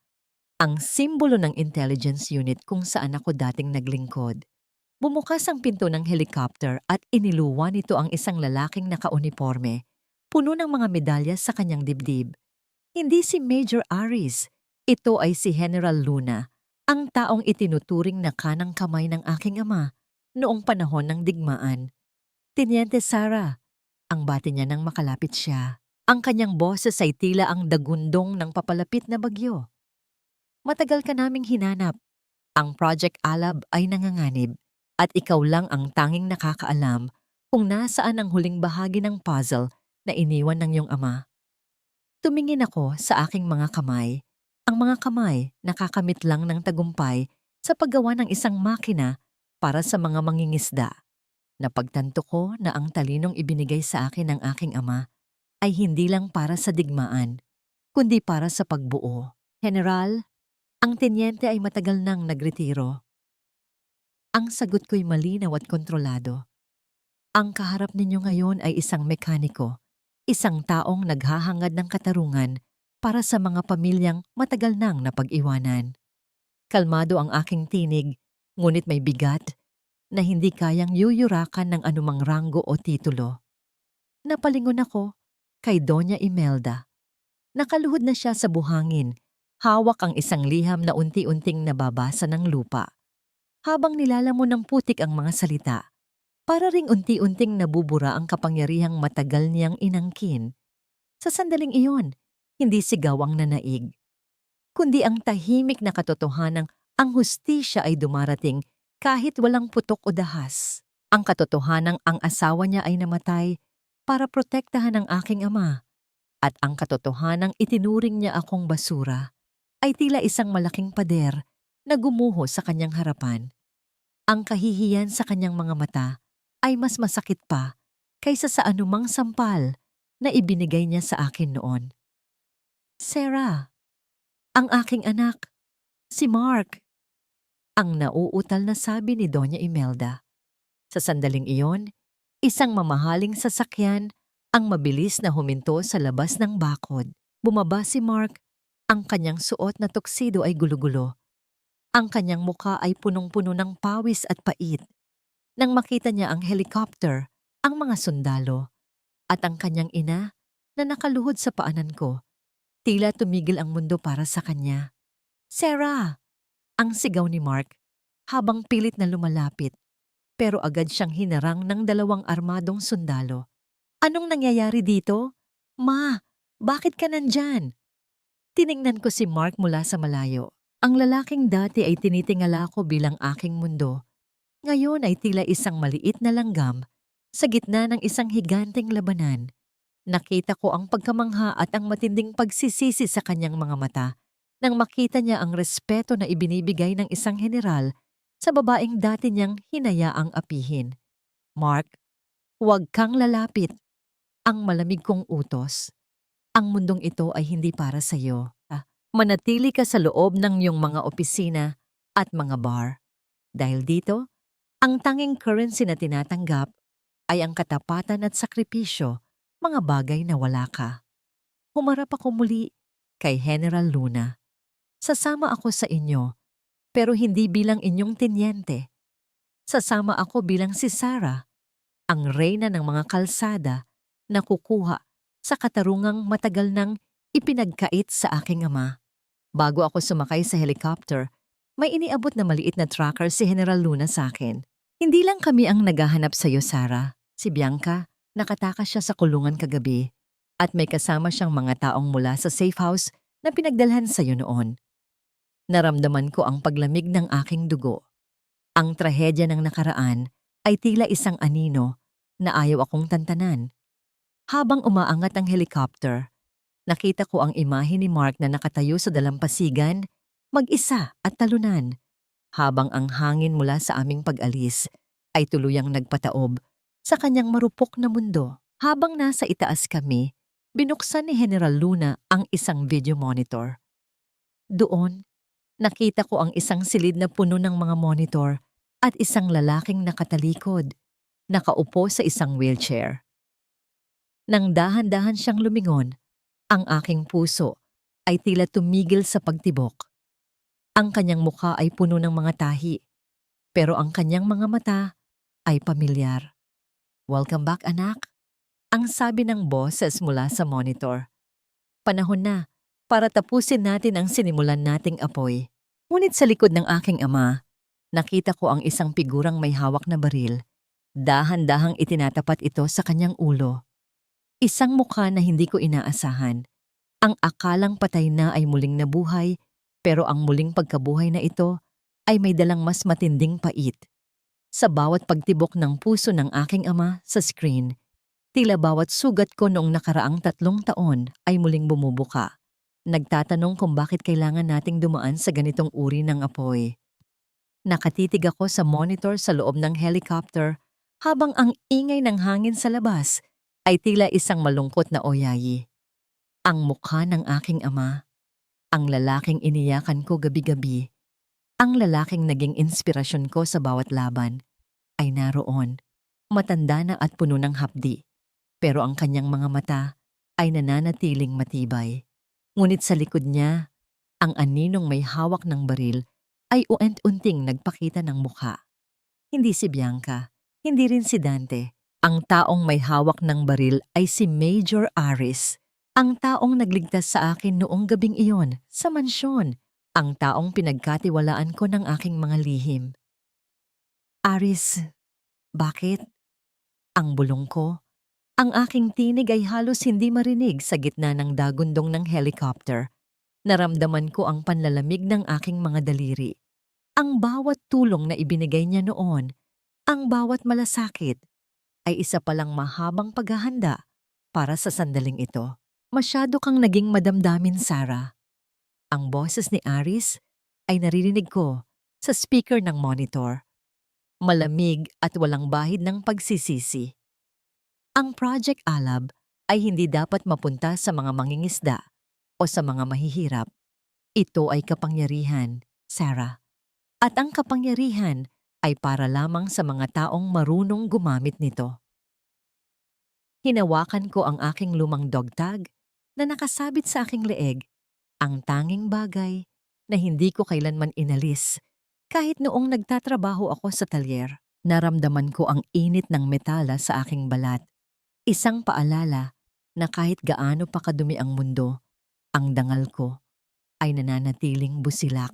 Ang simbolo ng intelligence unit kung saan ako dating naglingkod. Bumukas ang pinto ng helicopter at iniluwa nito ang isang lalaking nakauniforme, puno ng mga medalya sa kanyang dibdib. Hindi si Major Aris, ito ay si General Luna, ang taong itinuturing na kanang kamay ng aking ama noong panahon ng digmaan. Teniente Sara, ang bati niya nang makalapit siya. Ang kanyang boses ay tila ang dagundong ng papalapit na bagyo. Matagal ka naming hinanap. Ang Project Alab ay nanganganib at ikaw lang ang tanging nakakaalam kung nasaan ang huling bahagi ng puzzle na iniwan ng iyong ama. Tumingin ako sa aking mga kamay. Ang mga kamay nakakamit lang ng tagumpay sa paggawa ng isang makina para sa mga mangingisda. Napagtanto ko na ang talinong ibinigay sa akin ng aking ama ay hindi lang para sa digmaan, kundi para sa pagbuo. General, ang tenyente ay matagal nang nagretiro. Ang sagot ko'y malinaw at kontrolado. Ang kaharap ninyo ngayon ay isang mekaniko, isang taong naghahangad ng katarungan para sa mga pamilyang matagal nang napag-iwanan. Kalmado ang aking tinig, ngunit may bigat na hindi kayang yuyurakan ng anumang ranggo o titulo. Napalingon ako kay Doña Imelda. Nakaluhod na siya sa buhangin, hawak ang isang liham na unti-unting nababasa ng lupa. Habang nilalamon ng putik ang mga salita, para ring unti-unting nabubura ang kapangyarihang matagal niyang inangkin. Sa sandaling iyon, hindi sigaw ang nanaig, kundi ang tahimik na katotohanang ang hustisya ay dumarating kahit walang putok o dahas. Ang katotohanang ang asawa niya ay namatay para protektahan ang aking ama, at ang katotohanang itinuring niya akong basura ay tila isang malaking pader na gumuho sa kanyang harapan. Ang kahihiyan sa kanyang mga mata ay mas masakit pa kaysa sa anumang sampal na ibinigay niya sa akin noon. Sarah, ang aking anak, si Mark, ang nauutal na sabi ni Doña Imelda. Sa sandaling iyon, isang mamahaling sasakyan ang mabilis na huminto sa labas ng bakod. Bumaba si Mark, ang kanyang suot na tuxedo ay gulo-gulo. Ang kanyang muka ay punong-puno ng pawis at pait. Nang makita niya ang helicopter, ang mga sundalo, at ang kanyang ina na nakaluhod sa paanan ko, tila tumigil ang mundo para sa kanya. Sarah! Ang sigaw ni Mark habang pilit na lumalapit, pero agad siyang hinarang ng dalawang armadong sundalo. Anong nangyayari dito? Ma, bakit ka nandyan? Tiningnan ko si Mark mula sa malayo. Ang lalaking dati ay tinitingala ko bilang aking mundo. Ngayon ay tila isang maliit na langgam sa gitna ng isang higanteng labanan. Nakita ko ang pagkamangha at ang matinding pagsisisi sa kanyang mga mata nang makita niya ang respeto na ibinibigay ng isang general sa babaeng dati niyang hinayaang apihin. Mark, huwag kang lalapit. Ang malamig kong utos. Ang mundong ito ay hindi para sa iyo. Manatili ka sa loob ng iyong mga opisina at mga bar. Dahil dito, ang tanging currency na tinatanggap ay ang katapatan at sakripisyo, mga bagay na wala ka. Humarap ako muli kay General Luna. Sasama ako sa inyo, pero hindi bilang inyong tinyente. Sasama ako bilang si Sarah, ang reyna ng mga kalsada na kukuha sa katarungang matagal nang ipinagkait sa aking ama. Bago ako sumakay sa helicopter, may iniabot na maliit na tracker si General Luna sa akin. Hindi lang kami ang naghahanap sa iyo, Sarah. Si Bianca, nakatakas siya sa kulungan kagabi at may kasama siyang mga taong mula sa safe house na pinagdalhan sa iyo noon. Naramdaman ko ang paglamig ng aking dugo. Ang trahedya ng nakaraan ay tila isang anino na ayaw akong tantanan. Habang umaangat ang helicopter, nakita ko ang imahe ni Mark na nakatayo sa dalampasigan, mag-isa at talunan, habang ang hangin mula sa aming pag-alis ay tuluyang nagpataob sa kanyang marupok na mundo. Habang nasa itaas kami, binuksan ni General Luna ang isang video monitor. Doon, nakita ko ang isang silid na puno ng mga monitor at isang lalaking nakatalikod, nakaupo sa isang wheelchair. Nang dahan-dahan siyang lumingon, ang aking puso ay tila tumigil sa pagtibok. Ang kanyang mukha ay puno ng mga tahi, pero ang kanyang mga mata ay pamilyar. Welcome back, anak, ang sabi ng boses mula sa monitor. Panahon na para tapusin natin ang sinimulan nating apoy. Ngunit sa likod ng aking ama, nakita ko ang isang figurang may hawak na baril. Dahan-dahang itinatapat ito sa kanyang ulo. Isang mukha na hindi ko inaasahan. Ang akalang patay na ay muling nabuhay, pero ang muling pagkabuhay na ito ay may dalang mas matinding pait. Sa bawat pagtibok ng puso ng aking ama sa screen, tila bawat sugat ko noong nakaraang 3 taon ay muling bumubuka. Nagtatanong kung bakit kailangan nating dumaan sa ganitong uri ng apoy. Nakatitig ako sa monitor sa loob ng helicopter habang ang ingay ng hangin sa labas ay tila isang malungkot na oyayi. Ang mukha ng aking ama, ang lalaking iniyakan ko gabi-gabi, ang lalaking naging inspirasyon ko sa bawat laban, ay naroon. Matanda na at puno ng hapdi, pero ang kanyang mga mata ay nananatiling matibay. Ngunit sa likod niya, ang aninong may hawak ng baril ay uent-unting nagpakita ng mukha. Hindi si Bianca, hindi rin si Dante. Ang taong may hawak ng baril ay si Major Aris, ang taong nagligtas sa akin noong gabing iyon sa mansyon, ang taong pinagkatiwalaan ko ng aking mga lihim. Aris, bakit? Ang bulong ko. Ang aking tinig ay halos hindi marinig sa gitna ng dagundong ng helicopter. Naramdaman ko ang panlalamig ng aking mga daliri. Ang bawat tulong na ibinigay niya noon, ang bawat malasakit, ay isa palang mahabang paghahanda para sa sandaling ito. Masyado kang naging madamdamin, Sarah. Ang boses ni Aris ay naririnig ko sa speaker ng monitor. Malamig at walang bahid ng pagsisisi. Ang Project Alab ay hindi dapat mapunta sa mga mangingisda o sa mga mahihirap. Ito ay kapangyarihan, Sarah. At ang kapangyarihan ay para lamang sa mga taong marunong gumamit nito. Hinawakan ko ang aking lumang dog tag na nakasabit sa aking leeg, ang tanging bagay na hindi ko kailanman inalis. Kahit noong nagtatrabaho ako sa talyer, naramdaman ko ang init ng metala sa aking balat. Isang paalala na kahit gaano pa kadumi ang mundo, ang dangal ko ay nananatiling busilak.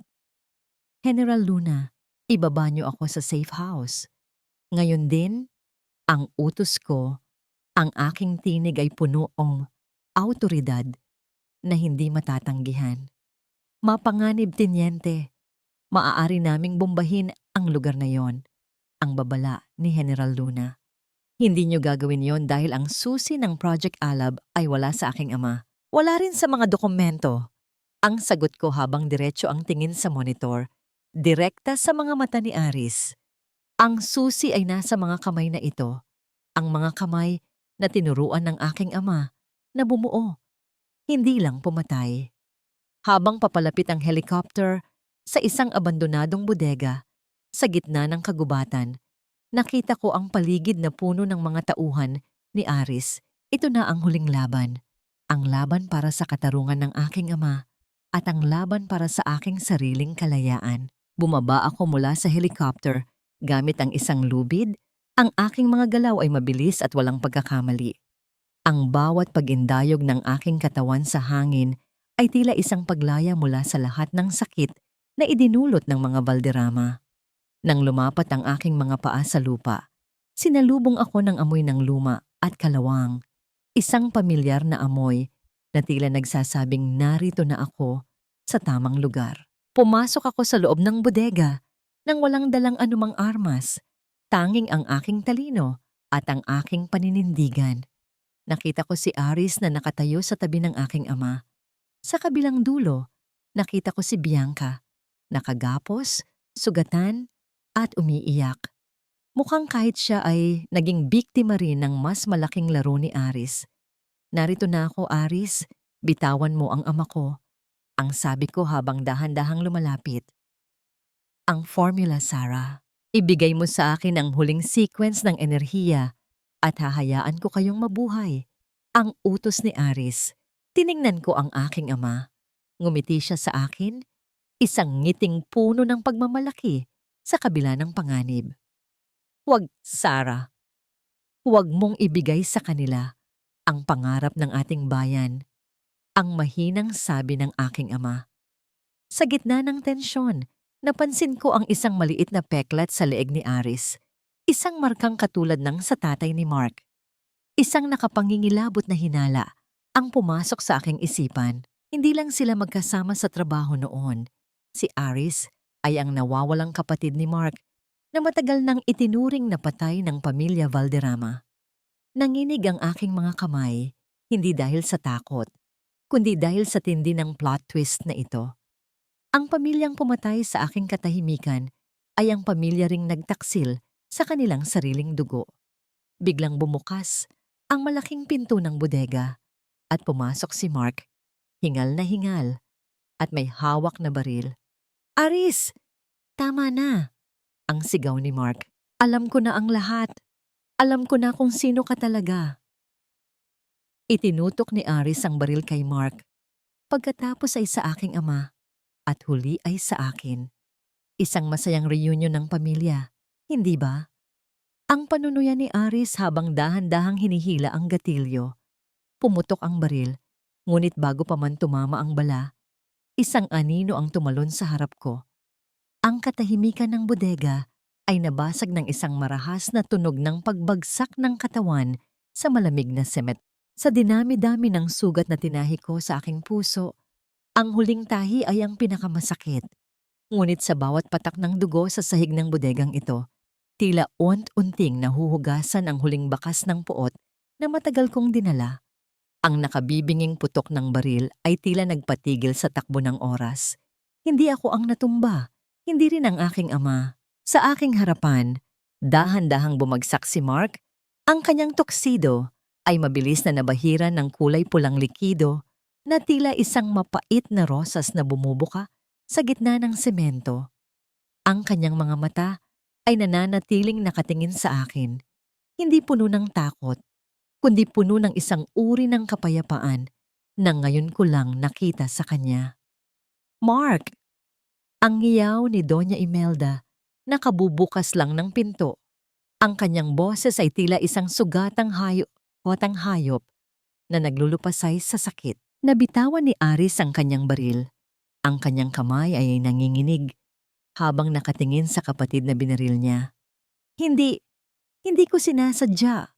General Luna, ibaba niyo ako sa safe house. Ngayon din, ang utos ko, ang aking tinig ay punoong awtoridad na hindi matatanggihan. Mapanganib, Teniente, maaari naming bombahin ang lugar na yon, ang babala ni General Luna. Hindi niyo gagawin yon dahil ang susi ng Project Alab ay wala sa aking ama. Wala rin sa mga dokumento. Ang sagot ko habang diretso ang tingin sa monitor, direkta sa mga mata ni Aris. Ang susi ay nasa mga kamay na ito. Ang mga kamay na tinuruan ng aking ama na bumuo, hindi lang pumatay. Habang papalapit ang helicopter sa isang abandonadong bodega, sa gitna ng kagubatan, nakita ko ang paligid na puno ng mga tauhan ni Aris. Ito na ang huling laban. Ang laban para sa katarungan ng aking ama at ang laban para sa aking sariling kalayaan. Bumaba ako mula sa helicopter gamit ang isang lubid. Ang aking mga galaw ay mabilis at walang pagkakamali. Ang bawat pag-indayog ng aking katawan sa hangin ay tila isang paglaya mula sa lahat ng sakit na idinulot ng mga Valderrama. Nang lumapat ang aking mga paa sa lupa, sinalubong ako ng amoy ng luma at kalawang. Isang pamilyar na amoy na tila nagsasabing narito na ako sa tamang lugar. Pumasok ako sa loob ng bodega nang walang dalang anumang armas, tanging ang aking talino at ang aking paninindigan. Nakita ko si Aris na nakatayo sa tabi ng aking ama. Sa kabilang dulo, nakita ko si Bianca, nakagapos, sugatan, at umiiyak. Mukhang kahit siya ay naging biktima rin ng mas malaking laro ni Aris. Narito na ako, Aris. Bitawan mo ang ama ko. Ang sabi ko habang dahan-dahang lumalapit. Ang formula, Sarah. Ibigay mo sa akin ang huling sequence ng enerhiya at hahayaan ko kayong mabuhay. Ang utos ni Aris. Tiningnan ko ang aking ama. Ngumiti siya sa akin. Isang ngiting puno ng pagmamalaki sa kabila ng panganib. Huwag, Sarah. Huwag mong ibigay sa kanila ang pangarap ng ating bayan, ang mahinang sabi ng aking ama. Sa gitna ng tensyon, napansin ko ang isang maliit na peklat sa leeg ni Aris. Isang markang katulad ng sa tatay ni Mark. Isang nakapangingilabot na hinala ang pumasok sa aking isipan. Hindi lang sila magkasama sa trabaho noon. Si Aris ay ang nawawalang kapatid ni Mark na matagal nang itinuring na patay ng pamilya Valderrama. Nanginig ang aking mga kamay, hindi dahil sa takot, kundi dahil sa tindi ng plot twist na ito. Ang pamilyang pumatay sa aking katahimikan ay ang pamilya ring nagtaksil sa kanilang sariling dugo. Biglang bumukas ang malaking pinto ng bodega at pumasok si Mark, hingal na hingal, at may hawak na baril. Aris! Tama na! Ang sigaw ni Mark. Alam ko na ang lahat. Alam ko na kung sino ka talaga. Itinutok ni Aris ang baril kay Mark. Pagkatapos ay sa aking ama. At huli ay sa akin. Isang masayang reunion ng pamilya. Hindi ba? Ang panunuyan ni Aris habang dahan-dahang hinihila ang gatilyo. Pumutok ang baril. Ngunit bago pa man tumama ang bala, isang anino ang tumalon sa harap ko. Ang katahimikan ng bodega ay nabasag ng isang marahas na tunog ng pagbagsak ng katawan sa malamig na semet. Sa dinami-dami ng sugat na tinahi ko sa aking puso, ang huling tahi ay ang pinakamasakit. Ngunit sa bawat patak ng dugo sa sahig ng bodegang ito, tila unt-unting nahuhugasan ang huling bakas ng puot na matagal kong dinala. Ang nakabibinging putok ng baril ay tila nagpatigil sa takbo ng oras. Hindi ako ang natumba, hindi rin ang aking ama. Sa aking harapan, dahan-dahang bumagsak si Mark. Ang kanyang tuxedo ay mabilis na nabahiran ng kulay pulang likido na tila isang mapait na rosas na bumubuka sa gitna ng semento. Ang kanyang mga mata ay nananatiling nakatingin sa akin, hindi puno ng takot, kundi puno ng isang uri ng kapayapaan na ngayon ko lang nakita sa kanya. Mark! Ang ngiyaw ni Doña Imelda, nakabubukas lang ng pinto. Ang kanyang boses ay tila isang hotang hayop na naglulupasay sa sakit. Nabitawan ni Aris ang kanyang baril. Ang kanyang kamay ay nanginginig habang nakatingin sa kapatid na binaril niya. Hindi ko sinasadya.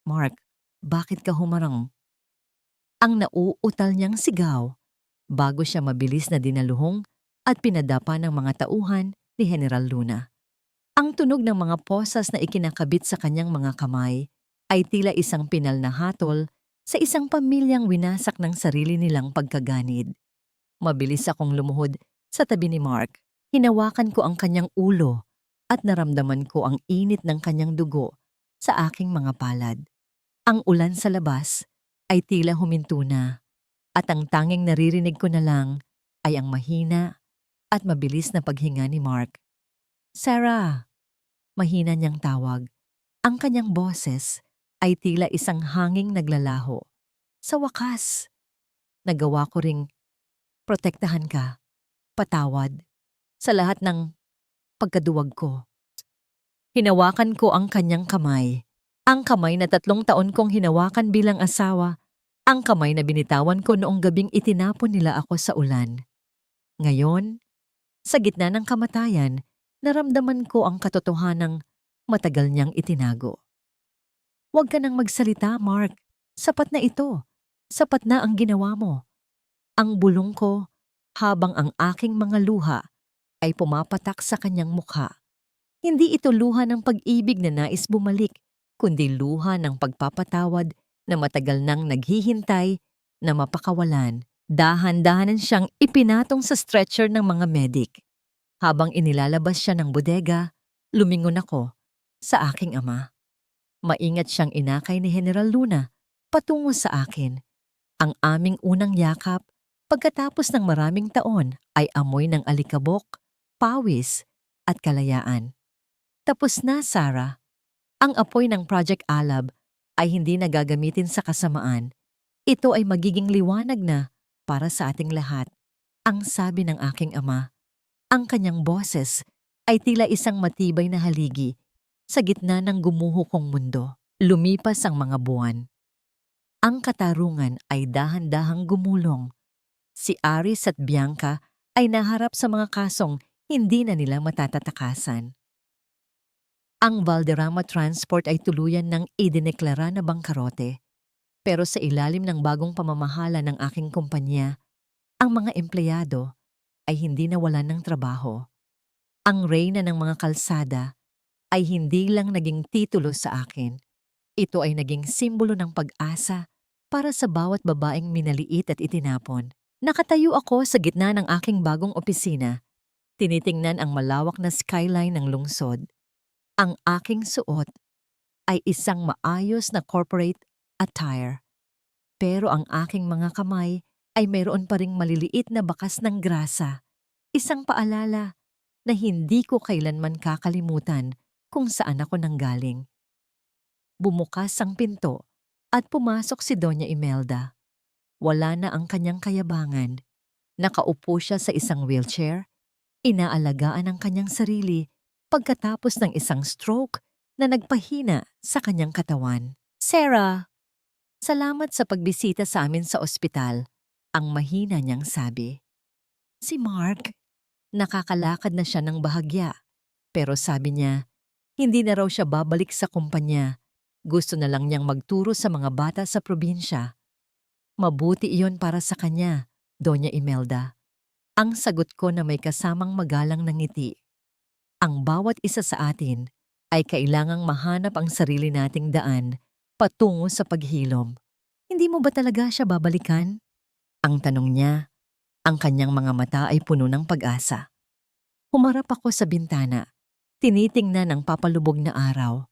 Mark, bakit ka humarang? Ang nauutal niyang sigaw bago siya mabilis na dinaluhong at pinadapa ng mga tauhan ni General Luna. Ang tunog ng mga posas na ikinakabit sa kanyang mga kamay ay tila isang pinal na hatol sa isang pamilyang winasak ng sarili nilang pagkaganid. Mabilis akong lumuhod sa tabi ni Mark. Hinawakan ko ang kanyang ulo at naramdaman ko ang init ng kanyang dugo sa aking mga palad. Ang ulan sa labas ay tila huminto na at ang tanging naririnig ko na lang ay ang mahina at mabilis na paghinga ni Mark. Sarah! Mahina niyang tawag. Ang kanyang boses ay tila isang hanging naglalaho. Sa wakas, nagawa ko ring protektahan ka, patawad, sa lahat ng pagkaduwag ko. Hinawakan ko ang kanyang kamay. Ang kamay na 3 taon kong hinawakan bilang asawa. Ang kamay na binitawan ko noong gabing itinapon nila ako sa ulan. Ngayon, sa gitna ng kamatayan, naramdaman ko ang katotohanang matagal niyang itinago. Huwag ka nang magsalita, Mark. Sapat na ito. Sapat na ang ginawa mo. Ang bulong ko habang ang aking mga luha ay pumapatak sa kanyang mukha. Hindi ito luha ng pag-ibig na nais bumalik, kundi luha ng pagpapatawad na matagal nang naghihintay na mapakawalan. Dahan-dahanan siyang ipinatong sa stretcher ng mga medic. Habang inilalabas siya ng bodega, lumingon ako sa aking ama. Maingat siyang inakay ni General Luna patungo sa akin. Ang aming unang yakap pagkatapos ng maraming taon ay amoy ng alikabok, pawis at kalayaan. Tapos na, Sarah. Ang apoy ng Project Alab ay hindi na gagamitin sa kasamaan. Ito ay magiging liwanag na para sa ating lahat, ang sabi ng aking ama. Ang kanyang boses ay tila isang matibay na haligi sa gitna ng gumuho kong mundo. Lumipas ang mga buwan. Ang katarungan ay dahan-dahang gumulong. Si Aris at Bianca ay naharap sa mga kasong hindi na nila matatatakasan. Ang Valderrama Transport ay tuluyan ng idineklara na bangkarote. Pero sa ilalim ng bagong pamamahala ng aking kumpanya, ang mga empleyado ay hindi nawalan ng trabaho. Ang reyna ng mga kalsada ay hindi lang naging titulo sa akin. Ito ay naging simbolo ng pag-asa para sa bawat babaeng minaliit at itinapon. Nakatayo ako sa gitna ng aking bagong opisina, tinitingnan ang malawak na skyline ng lungsod. Ang aking suot ay isang maayos na corporate attire. Pero ang aking mga kamay ay mayroon pa ring maliliit na bakas ng grasa. Isang paalala na hindi ko kailanman kakalimutan kung saan ako nanggaling. Bumukas ang pinto at pumasok si Doña Imelda. Wala na ang kanyang kayabangan. Nakaupo siya sa isang wheelchair, inaalagaan ang kanyang sarili pagkatapos ng isang stroke na nagpahina sa kanyang katawan. "Sarah, salamat sa pagbisita sa amin sa ospital," ang mahina niyang sabi. Si Mark, nakakalakad na siya ng bahagya, pero sabi niya, hindi na raw siya babalik sa kumpanya. Gusto na lang niyang magturo sa mga bata sa probinsya. Mabuti iyon para sa kanya, Doña Imelda. Ang sagot ko na may kasamang magalang na ngiti. Ang bawat isa sa atin ay kailangang mahanap ang sarili nating daan patungo sa paghilom. Hindi mo ba talaga siya babalikan? Ang tanong niya. Ang kanyang mga mata ay puno ng pag-asa. Humarap ako sa bintana, tinitingnan ang papalubog na araw.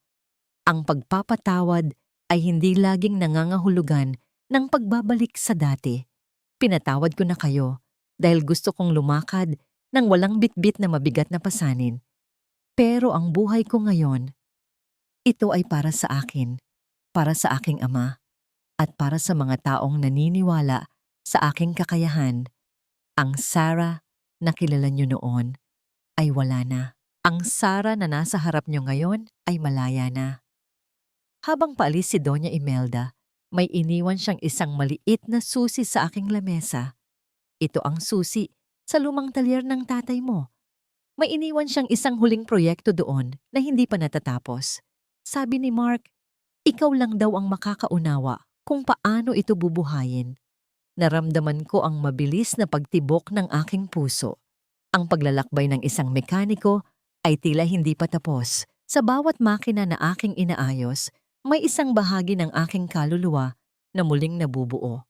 Ang pagpapatawad ay hindi laging nangangahulugan ng pagbabalik sa dati. Pinatawad ko na kayo dahil gusto kong lumakad ng walang bitbit na mabigat na pasanin. Pero ang buhay ko ngayon, ito ay para sa akin, para sa aking ama, at para sa mga taong naniniwala sa aking kakayahan. Ang Sarah na kilala niyo noon ay wala na. Ang Sarah na nasa harap niyo ngayon ay malaya na. Habang paalis si Doña Imelda, may iniwan siyang isang maliit na susi sa aking lamesa. Ito ang susi sa lumang talyer ng tatay mo. May iniwan siyang isang huling proyekto doon na hindi pa natatapos. Sabi ni Mark, ikaw lang daw ang makakaunawa kung paano ito bubuhayin. Naramdaman ko ang mabilis na pagtibok ng aking puso. Ang paglalakbay ng isang mekaniko ay tila hindi pa tapos. Sa bawat makina na aking inaayos, may isang bahagi ng aking kaluluwa na muling nabubuo.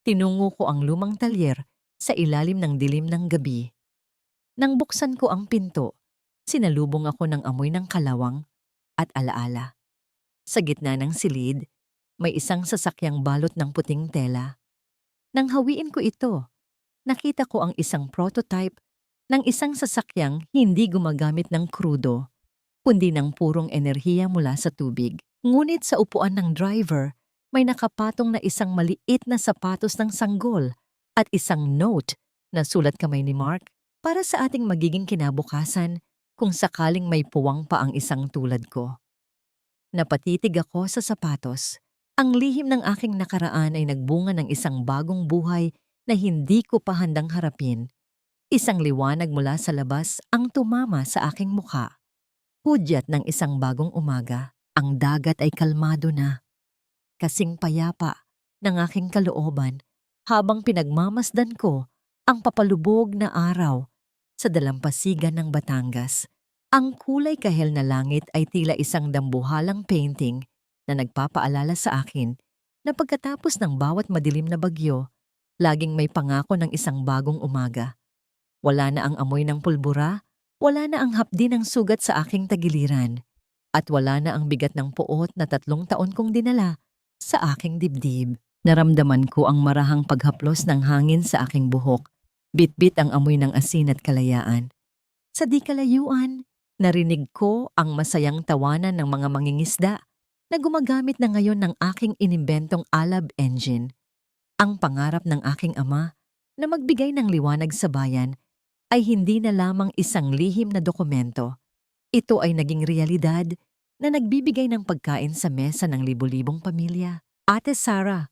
Tinungo ko ang lumang talyer sa ilalim ng dilim ng gabi. Nang buksan ko ang pinto, sinalubong ako ng amoy ng kalawang at alaala. Sa gitna ng silid, may isang sasakyang balot ng puting tela. Nang hawiin ko ito, nakita ko ang isang prototype ng isang sasakyang hindi gumagamit ng krudo, kundi ng purong enerhiya mula sa tubig. Ngunit sa upuan ng driver, may nakapatong na isang maliit na sapatos ng sanggol at isang note na sulat kamay ni Mark para sa ating magiging kinabukasan kung sakaling may puwang pa ang isang tulad ko. Napatitig ako sa sapatos. Ang lihim ng aking nakaraan ay nagbunga ng isang bagong buhay na hindi ko pa handang harapin. Isang liwanag mula sa labas ang tumama sa aking mukha. Hudyat ng isang bagong umaga. Ang dagat ay kalmado na. Kasing payapa ng aking kalooban habang pinagmamasdan ko ang papalubog na araw sa dalampasigan ng Batangas. Ang kulay kahel na langit ay tila isang dambuhalang painting na nagpapaalala sa akin na pagkatapos ng bawat madilim na bagyo, laging may pangako ng isang bagong umaga. Wala na ang amoy ng pulbura, wala na ang hapdi ng sugat sa aking tagiliran, at wala na ang bigat ng puot na 3 taon kong dinala sa aking dibdib. Naramdaman ko ang marahang paghaplos ng hangin sa aking buhok, bitbit ang amoy ng asin at kalayaan. Sa di kalayuan, narinig ko ang masayang tawanan ng mga mangingisda na gumagamit na ngayon ng aking inimbentong Alab engine. Ang pangarap ng aking ama na magbigay ng liwanag sa bayan ay hindi na lamang isang lihim na dokumento. Ito ay naging realidad na nagbibigay ng pagkain sa mesa ng libu-libong pamilya. Ate Sarah,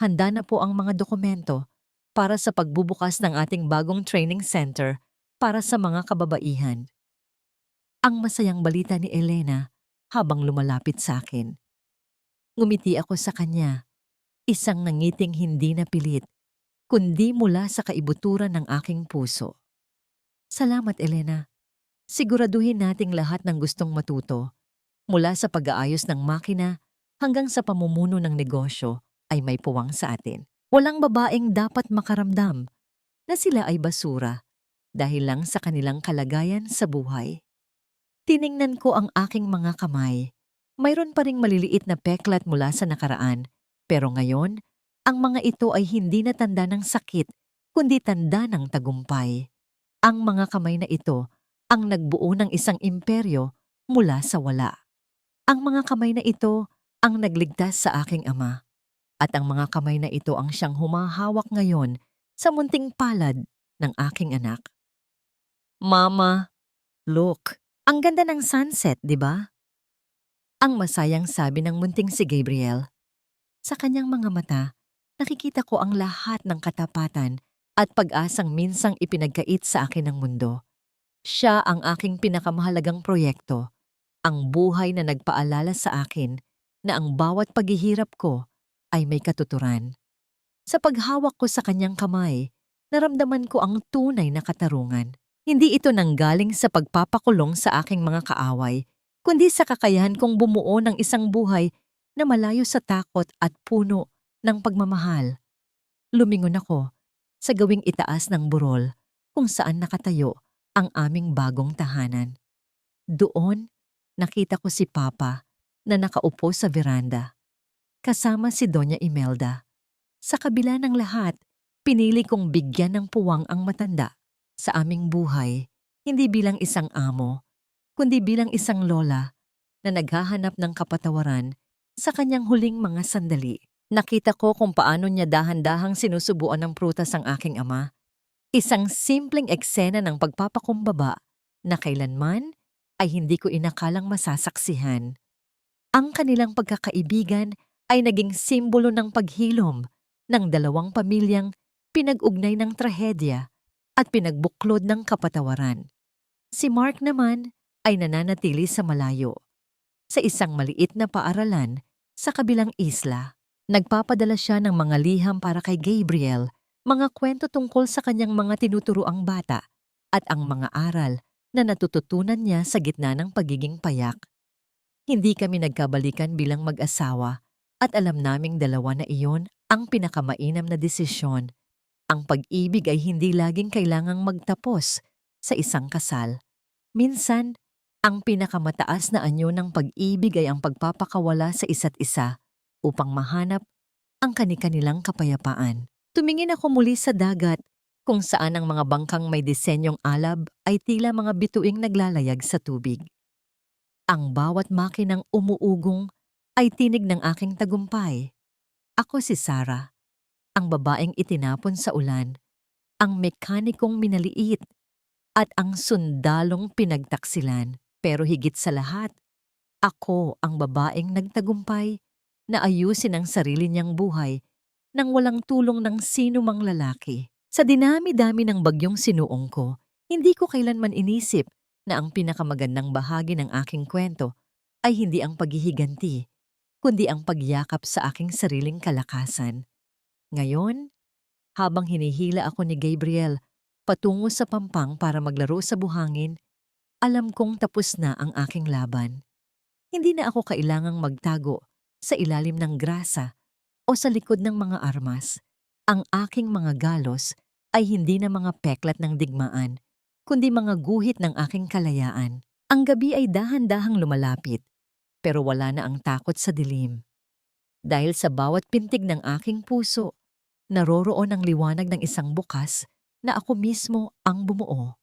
handa na po ang mga dokumento para sa pagbubukas ng ating bagong training center para sa mga kababaihan. Ang masayang balita ni Elena habang lumalapit sa akin. Ngumiti ako sa kanya, isang nangiting hindi na pilit, kundi mula sa kaibuturan ng aking puso. Salamat, Elena. Siguraduhin nating lahat ng gustong matuto, mula sa pag-aayos ng makina hanggang sa pamumuno ng negosyo ay may puwang sa atin. Walang babaeng dapat makaramdam na sila ay basura dahil lang sa kanilang kalagayan sa buhay. Tiningnan ko ang aking mga kamay. Mayroon pa ring maliliit na peklat mula sa nakaraan, pero ngayon, ang mga ito ay hindi na tanda ng sakit, kundi tanda ng tagumpay. Ang mga kamay na ito ang nagbuo ng isang imperyo mula sa wala. Ang mga kamay na ito ang nagligtas sa aking ama. At ang mga kamay na ito ang siyang humahawak ngayon sa munting palad ng aking anak. Mama, look, ang ganda ng sunset, di ba? Ang masayang sabi ng munting si Gabriel. Sa kanyang mga mata, nakikita ko ang lahat ng katapatan at pag-asang minsang ipinagkait sa akin ng mundo. Siya ang aking pinakamahalagang proyekto, ang buhay na nagpaalala sa akin na ang bawat paghihirap ko ay may katuturan. Sa paghawak ko sa kanyang kamay, naramdaman ko ang tunay na katarungan. Hindi ito nanggaling sa pagpapakulong sa aking mga kaaway, kundi sa kakayahan kong bumuo ng isang buhay na malayo sa takot at puno ng pagmamahal. Lumingon ako sa gawing itaas ng burol kung saan nakatayo ang aming bagong tahanan. Doon, nakita ko si Papa na nakaupo sa veranda, kasama si Doña Imelda. Sa kabila ng lahat, pinili kong bigyan ng puwang ang matanda sa aming buhay, hindi bilang isang amo, kundi bilang isang lola na naghahanap ng kapatawaran sa kanyang huling mga sandali. Nakita ko kung paano niya dahan-dahang sinusubuan ng prutas ang aking ama. Isang simpleng eksena ng pagpapakumbaba na kailanman ay hindi ko inakalang masasaksihan. Ang kanilang pagkakaibigan ay naging simbolo ng paghilom ng dalawang pamilyang pinag-ugnay ng trahedya at pinagbuklod ng kapatawaran. Si Mark naman ay nananatili sa malayo, sa isang maliit na paaralan sa kabilang isla. Nagpapadala siya ng mga liham para kay Gabriel, mga kwento tungkol sa kanyang mga tinuturuang bata at ang mga aral na natututunan niya sa gitna ng pagiging payak. Hindi kami nagkabalikan bilang mag-asawa at alam naming dalawa na iyon ang pinakamainam na desisyon. Ang pag-ibig ay hindi laging kailangang magtapos sa isang kasal. Minsan, ang pinakamataas na anyo ng pag-ibig ay ang pagpapakawala sa isa't isa upang mahanap ang kani-kanilang kapayapaan. Tumingin ako muli sa dagat kung saan ang mga bangkang may disenyong alab ay tila mga bituing naglalayag sa tubig. Ang bawat makinang umuugong ay tinig ng aking tagumpay. Ako si Sarah, ang babaeng itinapon sa ulan, ang mekanikong minaliit, at ang sundalong pinagtaksilan. Pero higit sa lahat, ako ang babaeng nagtagumpay na ayusin ang sarili niyang buhay nang walang tulong ng sino mang lalaki. Sa dinami-dami ng bagyong sinuong ko, hindi ko kailanman inisip na ang pinakamagandang bahagi ng aking kwento ay hindi ang paghihiganti, kundi ang pagyakap sa aking sariling kalakasan. Ngayon, habang hinihila ako ni Gabriel patungo sa pampang para maglaro sa buhangin, alam kong tapos na ang aking laban. Hindi na ako kailangang magtago sa ilalim ng grasa o sa likod ng mga armas. Ang aking mga galos ay hindi na mga peklat ng digmaan, kundi mga guhit ng aking kalayaan. Ang gabi ay dahan-dahang lumalapit, pero wala na ang takot sa dilim. Dahil sa bawat pintig ng aking puso, naroroon ang liwanag ng isang bukas na ako mismo ang bumuo.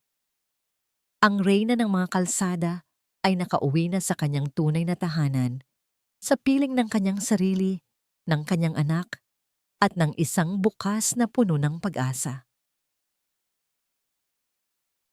Ang reyna ng mga kalsada ay nakauwi na sa kanyang tunay na tahanan, sa piling ng kanyang sarili, ng kanyang anak, at ng isang bukas na puno ng pag-asa.